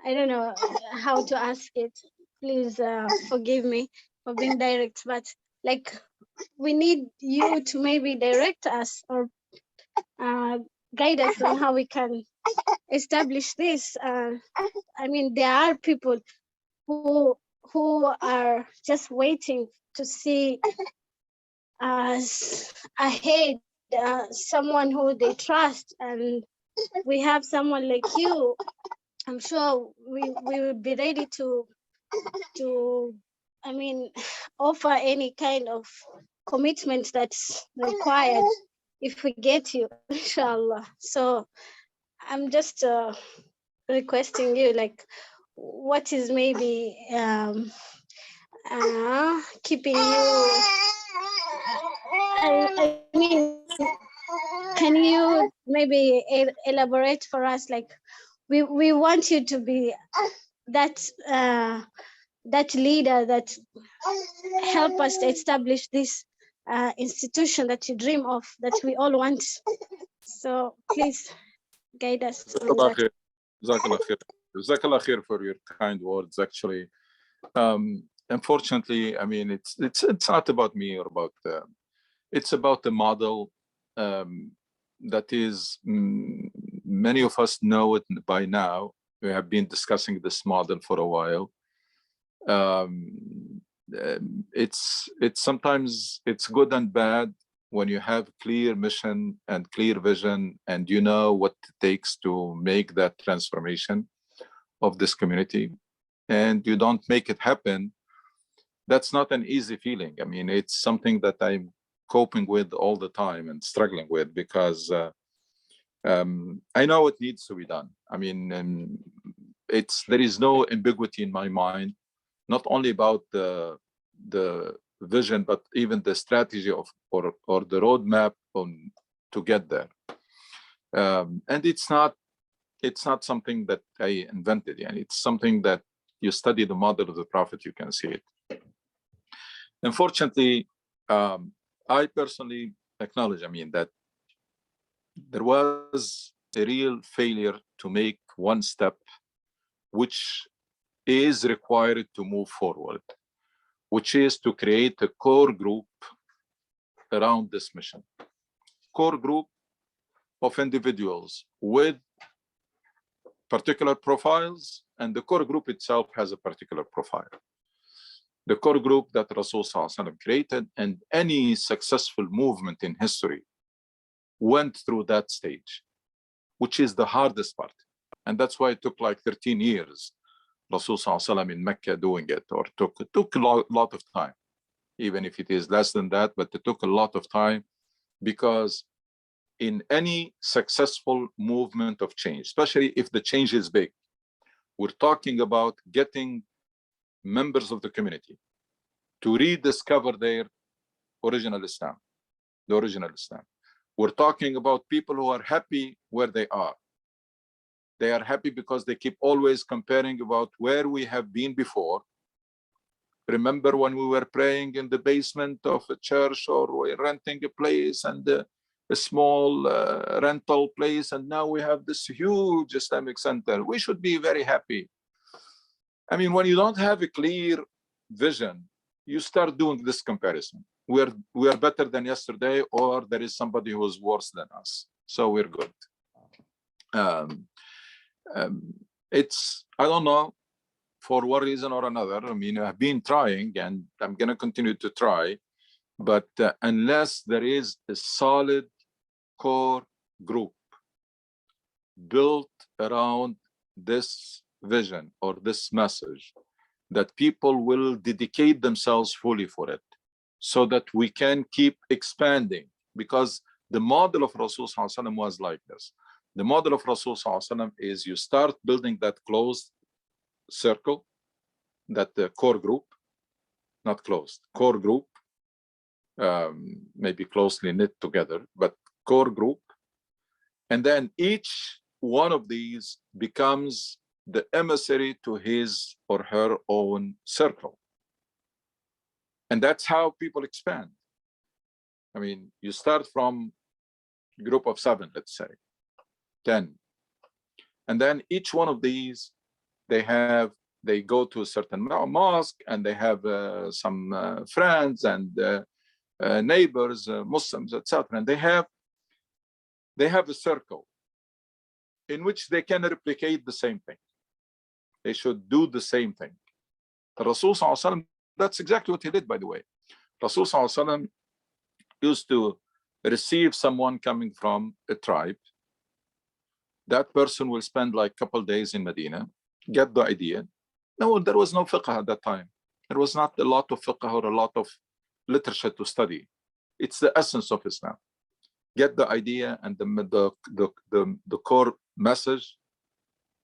I don't know how to ask it. Please forgive me for being direct, but like, we need you to maybe direct us or guide us on how we can establish this. I mean, there are people who are just waiting to see us ahead, someone who they trust, and we have someone like you. I'm sure we will be ready to I mean, offer any kind of commitment that's required if we get you, inshallah. So I'm just requesting you, like, what is maybe keeping you, I mean, can you maybe elaborate for us, like, we want you to be that that leader that help us to establish this institution that you dream of, that we all want. So please guide us on that. Jazakallah khair for your kind words. Actually, unfortunately, I mean, it's not about me or about it's about the model that is, many of us know it by now. We have been discussing this model for a while. It's sometimes it's good and bad when you have clear mission and clear vision, and you know what it takes to make that transformation of this community, and you don't make it happen. That's not an easy feeling. I mean, it's something that I'm coping with all the time and struggling with, because I know it needs to be done. I mean, there is no ambiguity in my mind, not only about the vision, but even the strategy of or the roadmap on to get there. And it's not something that I invented. And it's something that you study the model of the Prophet, you can see it. Unfortunately, I personally acknowledge, I mean, that there was a real failure to make one step, which is required to move forward, which is to create a core group around this mission. Core group of individuals with particular profiles, and the core group itself has a particular profile. The core group that Rasul ﷺ created, and any successful movement in history went through that stage, which is the hardest part. And that's why it took like 13 years, Rasul ﷺ in Mecca doing it, or took a lot of time, even if it is less than that, but it took a lot of time, because in any successful movement of change, especially if the change is big, we're talking about getting members of the community to rediscover their original Islam, the original Islam. We're talking about people who are happy where they are. They are happy because they keep always comparing about where we have been before. Remember when we were praying in the basement of a church, or we're renting a place and a small rental place, and now we have this huge Islamic center. We should be very happy. I mean, when you don't have a clear vision, you start doing this comparison. We are better than yesterday, or there is somebody who is worse than us, so we're good. It's, I don't know, for one reason or another. I mean, I've been trying and I'm going to continue to try, but unless there is a solid core group built around this vision or this message, that people will dedicate themselves fully for it, so that we can keep expanding. Because the model of Rasul Sallallahu Alaihi Wasallam was like this. The model of Rasul Sallallahu Alaihi Wasallam is you start building that closed circle, that core group, not closed, core group, maybe closely knit together, but core group. And then each one of these becomes the emissary to his or her own circle. And that's how people expand. I mean, you start from a group of 7, let's say, 10. And then each one of these, they go to a certain mosque and they have some friends and neighbors, Muslims, etc. And they have a circle in which they can replicate the same thing. They should do the same thing. Rasul Sallallahu Alaihi Wasallam, that's exactly what he did, by the way. Rasul Sallallahu Alaihi Wasallam used to receive someone coming from a tribe. That person will spend like a couple days in Medina, get the idea. No, there was no fiqh at that time. There was not a lot of fiqh or a lot of literature to study. It's the essence of Islam. Get the idea and the core message,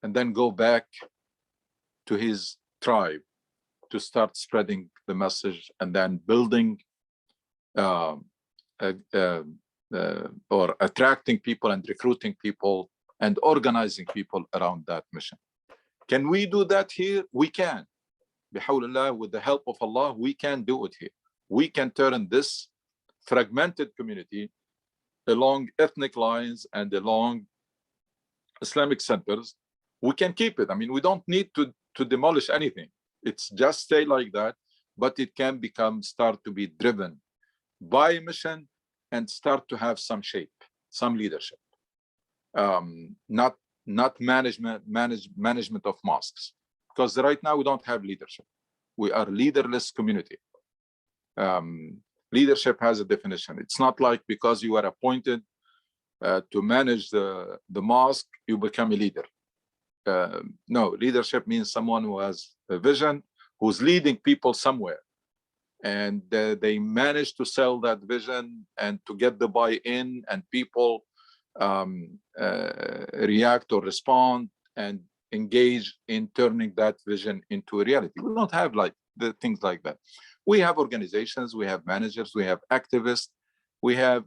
and then go back to his tribe to start spreading the message, and then building or attracting people and recruiting people and organizing people around that mission. Can we do that here? We can. Bihawlillah, with the help of Allah, we can do it here. We can turn this fragmented community along ethnic lines and along Islamic centers. We can keep it. I mean, we don't need to demolish anything. It's just stay like that, but it can start to be driven by a mission and start to have some shape, some leadership. Not management of mosques, because right now we don't have leadership. We are leaderless community. Leadership has a definition. It's not like because you are appointed to manage the mosque, you become a leader. No, leadership means someone who has a vision, who's leading people somewhere, and they manage to sell that vision and to get the buy-in, and people react or respond and engage in turning that vision into a reality. We don't have like the things like that. We have organizations, we have managers, we have activists, we have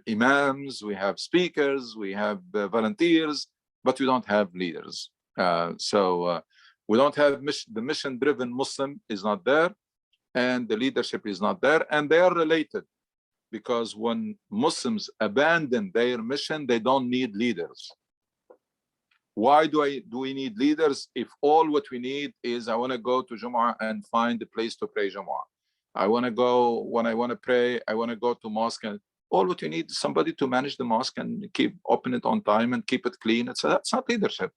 imams, we have speakers, we have volunteers, but we don't have leaders. We don't have the mission-driven Muslim is not there, and the leadership is not there, and they are related. Because when Muslims abandon their mission, they don't need leaders. Why do we need leaders if all what we need is, I want to go to Jumu'ah and find a place to pray Jumu'ah. I want to go, when I want to pray, I want to go to mosque, and all what you need is somebody to manage the mosque and open it on time and keep it clean. That's not leadership.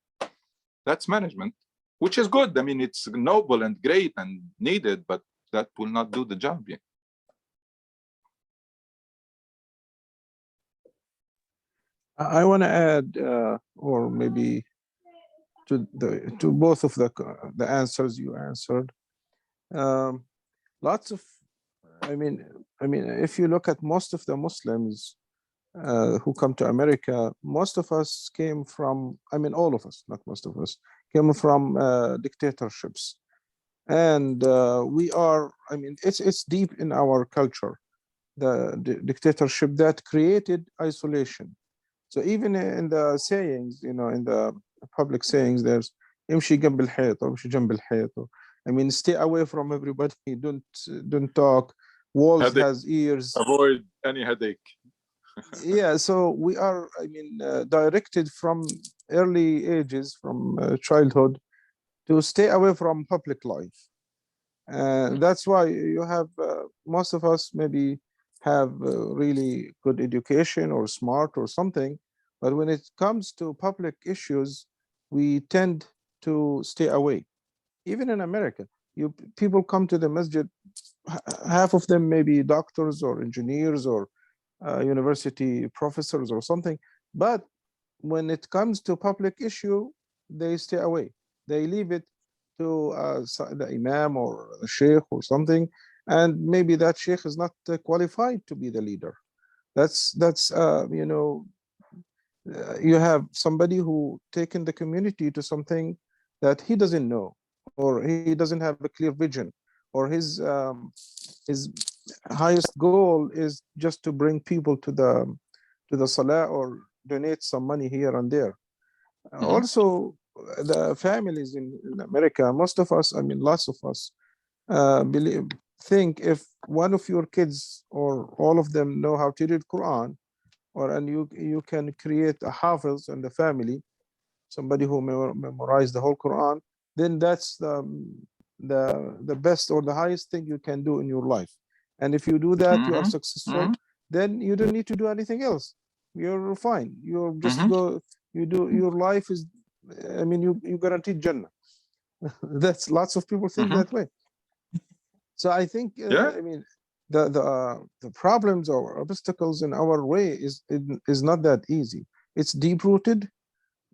That's management, which is good. I mean, it's noble and great and needed, but that will not do the job yet. I want to add, or maybe to both of the answers you answered. Lots of, I mean, if you look at most of the Muslims who come to America, most of us came from, I mean, all of us, not most of us, came from dictatorships, and we are, I mean, it's deep in our culture, the dictatorship that created isolation. So even in the sayings, you know, in the public sayings, there's "imshi جنب الحيط" or "imshi جنب الحيط." I mean, stay away from everybody. Don't talk. Walls Headache. has ears. Avoid any headache. Yeah. So we are, I mean, directed from early ages, from childhood, to stay away from public life. That's why you have most of us maybe have really good education or smart or something, but when it comes to public issues, we tend to stay away. Even in America, people come to the masjid, half of them may be doctors or engineers or university professors or something, but when it comes to public issue, they stay away. They leave it to the imam or the sheikh or something, and maybe that sheikh is not qualified to be the leader. That's you know, you have somebody who taken the community to something that he doesn't know, or he doesn't have a clear vision, or his highest goal is just to bring people to the salah or donate some money here and there. Also, the families in America, most of us, I mean, lots of us, think if one of your kids or all of them know how to read Quran, and you can create a hafiz in the family, somebody who memorized the whole Quran, then that's the best or the highest thing you can do in your life. And if you do that, you are successful. Then you don't need to do anything else. You're fine. You're just go. You do your life is. I mean, you guaranteed Jannah. That's lots of people think that way. So I think I mean the problems or obstacles in our way is not that easy. It's deep rooted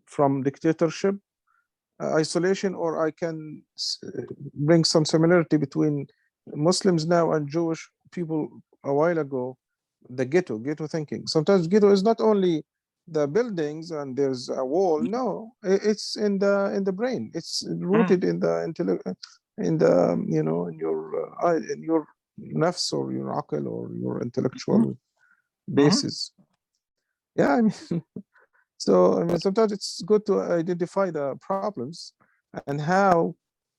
from dictatorship, isolation, or I can bring some similarity between Muslims now and Jewish people a while ago. The ghetto thinking. Sometimes ghetto is not only the buildings and there's a wall. No, it's in the brain. It's rooted in the intellect, in the you know, in your nafs or your aql or your intellectual basis. Yeah, I mean, so I mean, sometimes it's good to identify the problems and how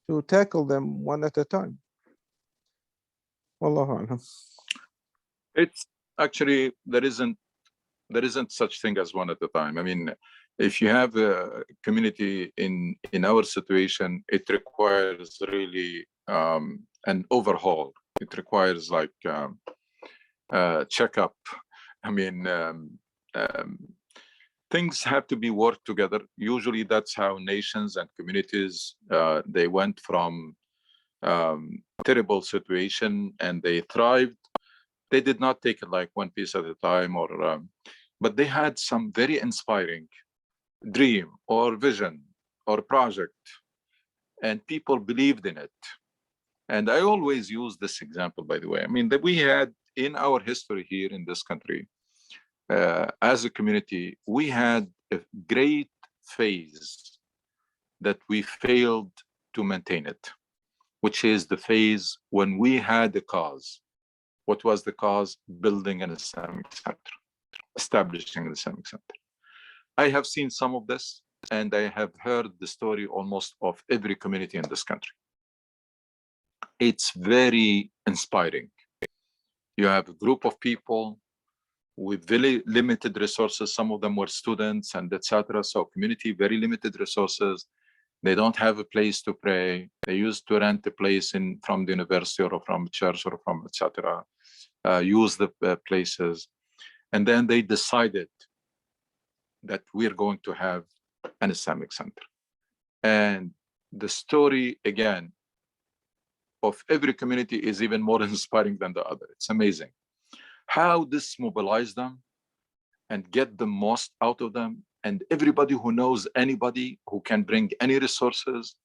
to tackle them one at a time. Wallahu a'lam. It's actually there isn't such thing as one at a time. I mean, if you have a community in our situation, it requires really an overhaul. It requires like checkup. I mean, things have to be worked together. Usually that's how nations and communities, they went from terrible situation and they thrived. They did not take it like one piece at a time, or but they had some very inspiring dream or vision or project, and people believed in it. And I always use this example, by the way. I mean, that we had in our history here in this country, as a community, we had a great phase that we failed to maintain it, which is the phase when we had a cause. What was the cause? Building an Islamic center, establishing an Islamic center. I have seen some of this, and I have heard the story almost of every community in this country. It's very inspiring. You have a group of people with very limited resources. Some of them were students and etc. So community, very limited resources. They don't have a place to pray. They used to rent a place from the university or from church or from etc. Use the places. And then they decided that we're going to have an Islamic center. And the story, again, of every community is even more inspiring than the other. It's amazing how this mobilized them and get the most out of them. And everybody who knows anybody who can bring any resources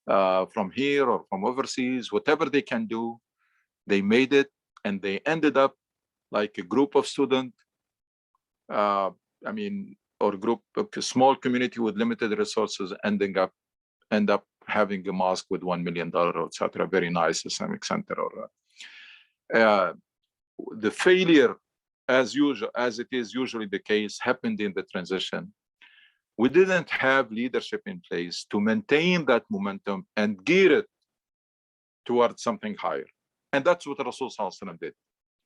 from here or from overseas, whatever they can do, they made it. And they ended up like a group of students, or a small community with limited resources, end up having a mosque with $1 million, etc. Very nice Islamic center. Or the failure, as usual, as it is usually the case, happened in the transition. We didn't have leadership in place to maintain that momentum and gear it towards something higher. And that's what Rasul Sallallahu Alaihi Wasallam did.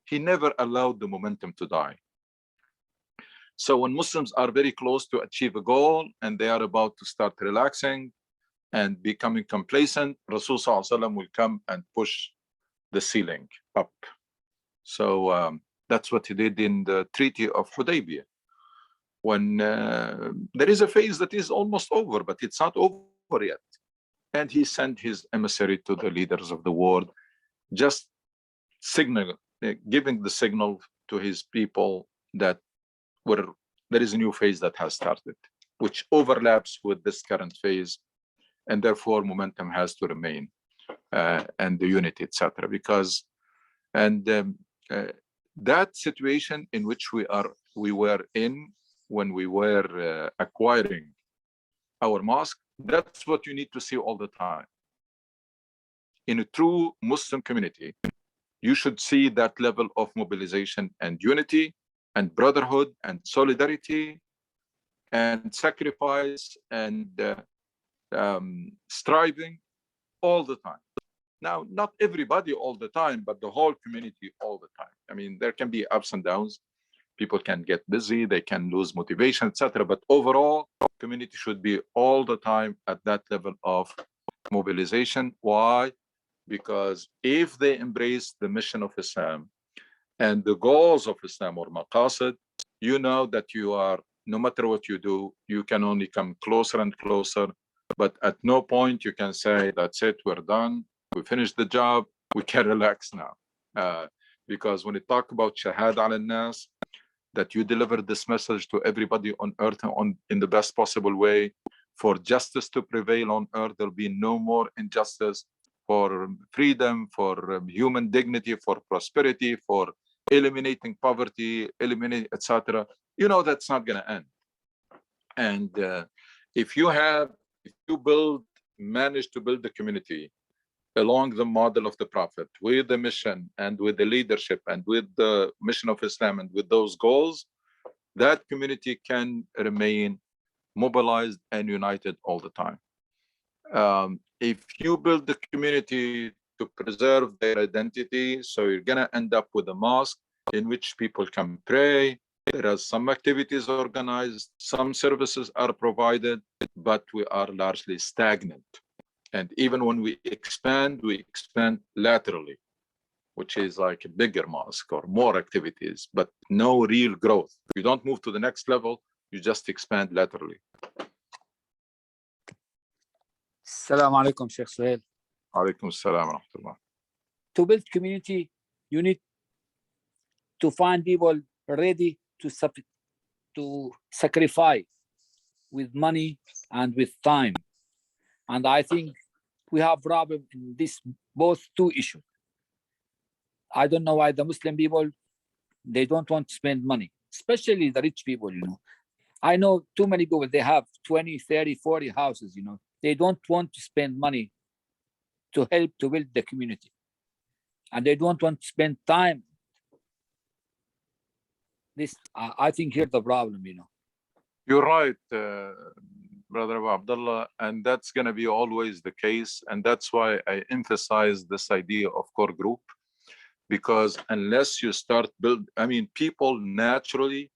He never allowed the momentum to die. So when Muslims are very close to achieve a goal and they are about to start relaxing and becoming complacent, Rasul Sallallahu Alaihi Wasallam will come and push the ceiling up. So that's what he did in the Treaty of Hudaybiyah. When there is a phase that is almost over, but it's not over yet. And he sent his emissary to the leaders of the world, just giving the signal to his people that there is a new phase that has started, which overlaps with this current phase, and therefore momentum has to remain, and the unity, etc. Because, that situation in which we were in when we were acquiring our mosque, that's what you need to see all the time. In a true Muslim community, you should see that level of mobilization and unity and brotherhood and solidarity and sacrifice and striving all the time. Now, not everybody all the time, but the whole community all the time. I mean, there can be ups and downs. People can get busy, they can lose motivation, etc. But overall, community should be all the time at that level of mobilization. Why? Because if they embrace the mission of Islam and the goals of Islam or maqasid, you know that you are, no matter what you do, you can only come closer and closer. But at no point you can say, that's it, we're done, we finished the job, we can relax now. Because when you talk about Shahad al-Nas, that you deliver this message to everybody on earth in the best possible way, for justice to prevail on earth, there'll be no more injustice, for freedom, for human dignity, for prosperity, for eliminating poverty, etc. You know that's not going to end. And if you manage to build the community along the model of the Prophet, with the mission and with the leadership and with the mission of Islam and with those goals, that community can remain mobilized and united all the time. If you build the community to preserve their identity, so you're gonna end up with a mosque in which people can pray. There are some activities organized, some services are provided, but we are largely stagnant. And even when we expand laterally, which is like a bigger mosque or more activities, but no real growth. You don't move to the next level, you just expand laterally. Assalamu alaikum, Sheikh Suhail. Alaikum assalam wa rahmatullah. To build community, you need to find people ready to sacrifice with money and with time. And I think we have problem in this both two issues. I don't know why the Muslim people, they don't want to spend money, especially the rich people, you know. I know too many people, they have 20, 30, 40 houses, you know. They don't want to spend money to help to build the community. And they don't want to spend time. This, I think here's the problem, you know. You're right, Brother Abu Abdullah, and that's going to be always the case. And that's why I emphasize this idea of core group, because unless you start people naturally,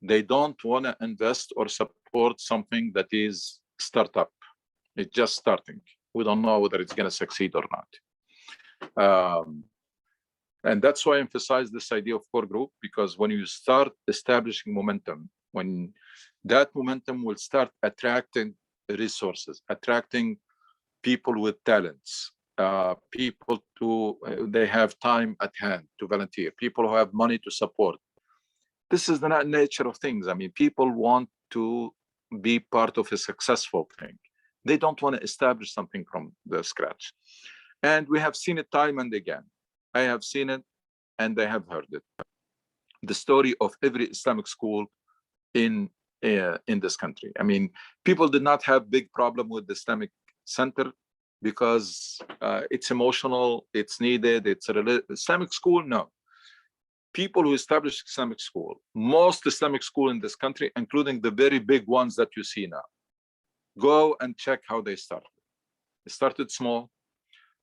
they don't want to invest or support something that is startup. It's just starting. We don't know whether it's going to succeed or not. And that's why I emphasize this idea of core group, because when you start establishing momentum, when that momentum will start attracting resources, attracting people with talents, people they have time at hand to volunteer, people who have money to support. This is the nature of things. I mean, people want to be part of a successful thing. They don't want to establish something from the scratch. And we have seen it time and again. I have seen it and I have heard it. The story of every Islamic school in this country. I mean, people did not have big problem with the Islamic Center because it's emotional, it's needed, it's a Islamic school. No. People who established Islamic school, most Islamic school in this country, including the very big ones that you see now, go and check how they started. They started small.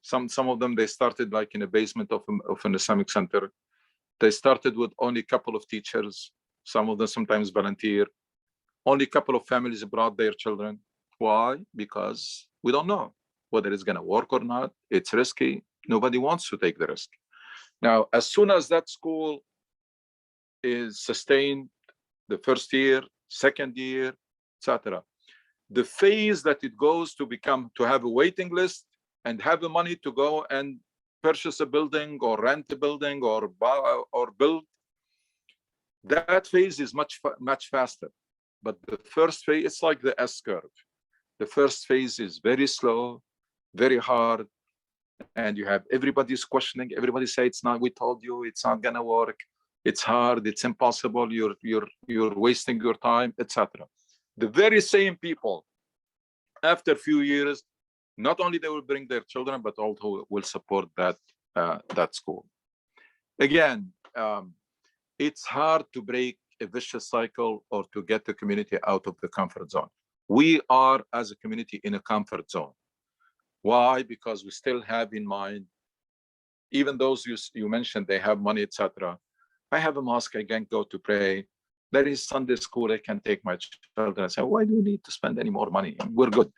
Some of them, they started like in a basement of an Islamic center. They started with only a couple of teachers. Some of them sometimes volunteer. Only a couple of families brought their children. Why? Because we don't know whether it's going to work or not. It's risky. Nobody wants to take the risk. Now, as soon as that school is sustained, the first year, second year, etc., the phase that it goes to become, to have a waiting list and have the money to go and purchase a building or rent a building or buy or build, that phase is much faster. But the first phase, it's like the S curve. The first phase is very slow, very hard, and you have everybody's questioning. Everybody say it's not. We told you it's not gonna work. It's hard. It's impossible. You're wasting your time, etc. The very same people, after a few years, not only they will bring their children, but also will support that school. Again, it's hard to break a vicious cycle or to get the community out of the comfort zone. We are, as a community, in a comfort zone. Why? Because we still have in mind, even those you mentioned, they have money, etc. I have a mosque, I can go to pray. There is Sunday school, I can take my children. I say, why do we need to spend any more money? We're good.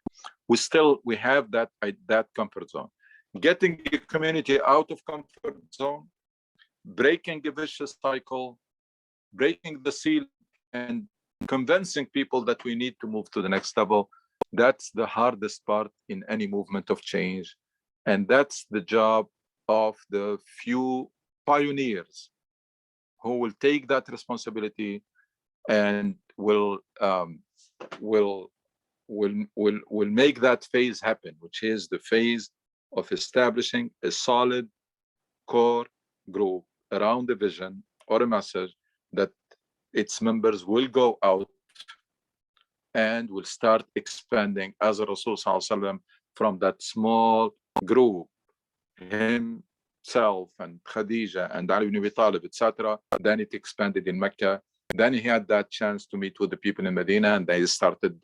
We have that comfort zone. Getting the community out of comfort zone, breaking a vicious cycle, breaking the seal, and convincing people that we need to move to the next level. That's the hardest part in any movement of change. And that's the job of the few pioneers who will take that responsibility and will make that phase happen, which is the phase of establishing a solid core group around the vision or a message that its members will go out and will start expanding as a Rasul Sallallahu Alaihi Wasallam from that small group, himself and Khadija and Ali ibn Abi Talib, etc. Then it expanded in Mecca. Then he had that chance to meet with the people in Medina, and they started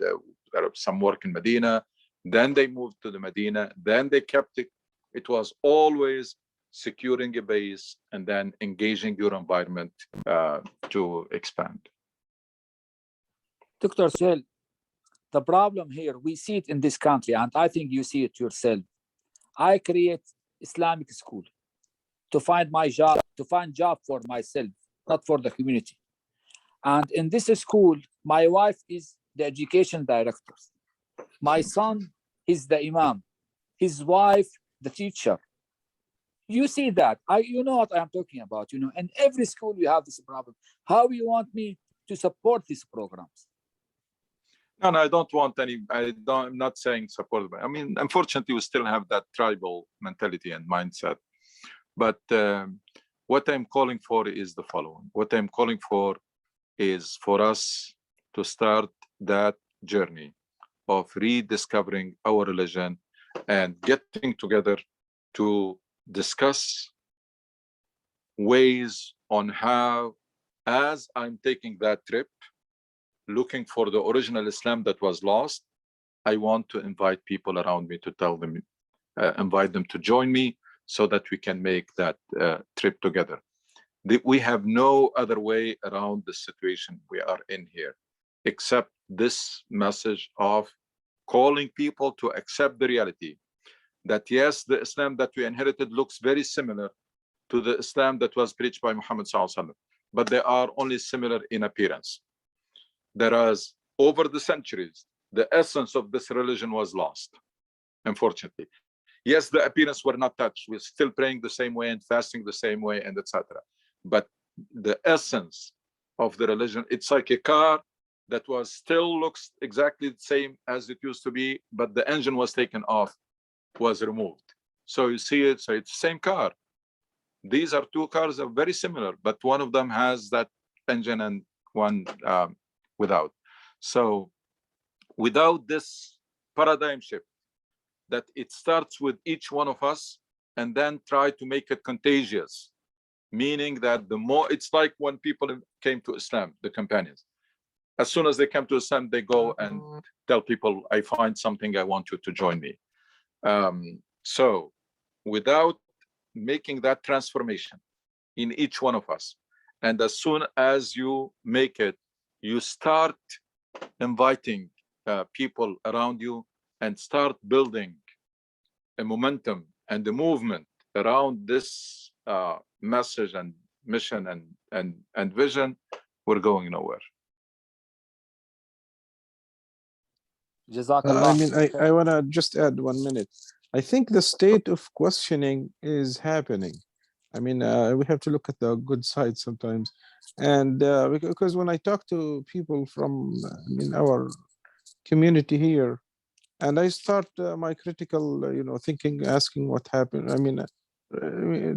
some work in Medina. Then they moved to the Medina. Then they kept it. It was always securing a base and then engaging your environment to expand. Dr. Suhail, the problem here, we see it in this country, and I think you see it yourself. I create Islamic school to find my job, to find job for myself, not for the community. And in this school, my wife is the education director. My son is the imam. His wife, the teacher. You see that. You know what I'm talking about, you know. In every school, we have this problem. How you want me to support these programs? No, I don't want any. I'm not saying support. I mean, unfortunately, we still have that tribal mentality and mindset. But what I'm calling for is the following. What I'm calling for is for us to start that journey of rediscovering our religion and getting together to discuss ways on how, as I'm taking that trip, looking for the original Islam that was lost, I want to invite people around me to tell them, invite them to join me so that we can make that trip together. We have no other way around the situation we are in here, except this message of calling people to accept the reality that yes, the Islam that we inherited looks very similar to the Islam that was preached by Muhammad Sallallahu Alaihi Wasallam, but they are only similar in appearance. Whereas over the centuries, the essence of this religion was lost, unfortunately. Yes, the appearance were not touched. We're still praying the same way and fasting the same way and etc. But the essence of the religion, it's like a car that was still looks exactly the same as it used to be, but the engine was taken off, was removed. So you see it, so it's the same car. These are two cars that are very similar, but one of them has that engine and one without. So without this paradigm shift, that it starts with each one of us and then try to make it contagious, meaning that the more, it's like when people came to Islam, the companions, as soon as they come to Islam, they go and tell people, I find something, I want you to join me. So without making that transformation in each one of us, and as soon as you make it, you start inviting people around you and start building a momentum and a movement around this message and mission and vision, we're going nowhere. Jazakallah. I mean, I want to just add 1 minute. I think the state of questioning is happening. I mean, we have to look at the good side sometimes. And because when I talk to people from our community here, and I start my critical, thinking, asking what happened. I mean,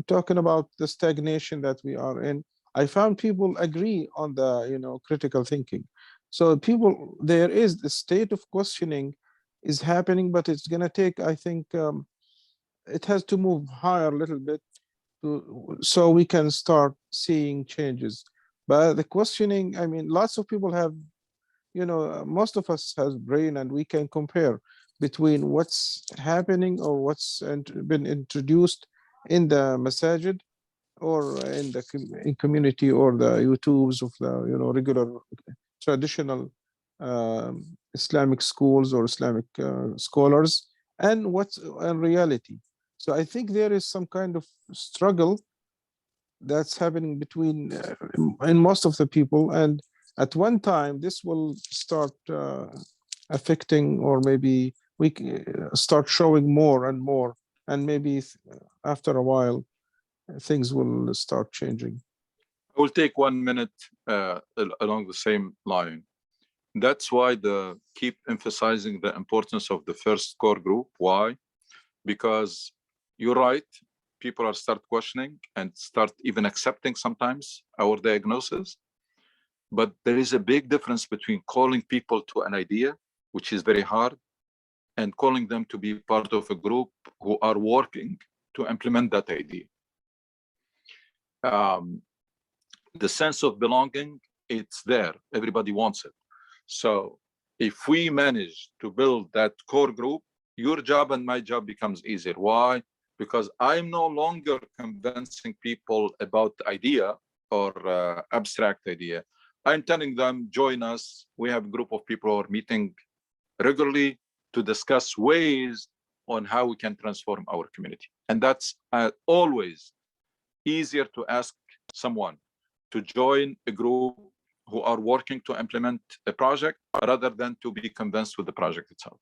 talking about the stagnation that we are in, I found people agree on the, critical thinking. So people, there is the state of questioning is happening, but it's going to take, I think, it has to move higher a little bit so we can start seeing changes. But the questioning, I mean, lots of people have, most of us has brain, and we can compare between what's happening or what's been introduced in the masajid or in the in community or the YouTubes of the regular traditional Islamic schools or Islamic scholars, and what's in reality. So I think there is some kind of struggle that's happening between in most of the people, and at one time this will start affecting, or maybe we start showing more and more, and maybe after a while things will start changing. I will take 1 minute along the same line. That's why keep emphasizing the importance of the first core group. Why? Because you're right. People are start questioning and start even accepting sometimes our diagnosis. But there is a big difference between calling people to an idea, which is very hard, and calling them to be part of a group who are working to implement that idea. The sense of belonging, it's there. Everybody wants it. So if we manage to build that core group, your job and my job becomes easier. Why? Because I'm no longer convincing people about the idea or abstract idea. I'm telling them, join us. We have a group of people who are meeting regularly to discuss ways on how we can transform our community. And that's always easier to ask someone to join a group who are working to implement a project rather than to be convinced with the project itself.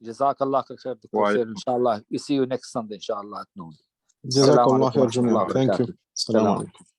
Jazakallah khair, Dr. Khair. Inshallah, we see you next Sunday, inshallah, at noon. Jazakallah khair, Assalamu alaikum wa rahmatullahi wa Jamil. Thank you. barakatuh. Assalamu alaikum.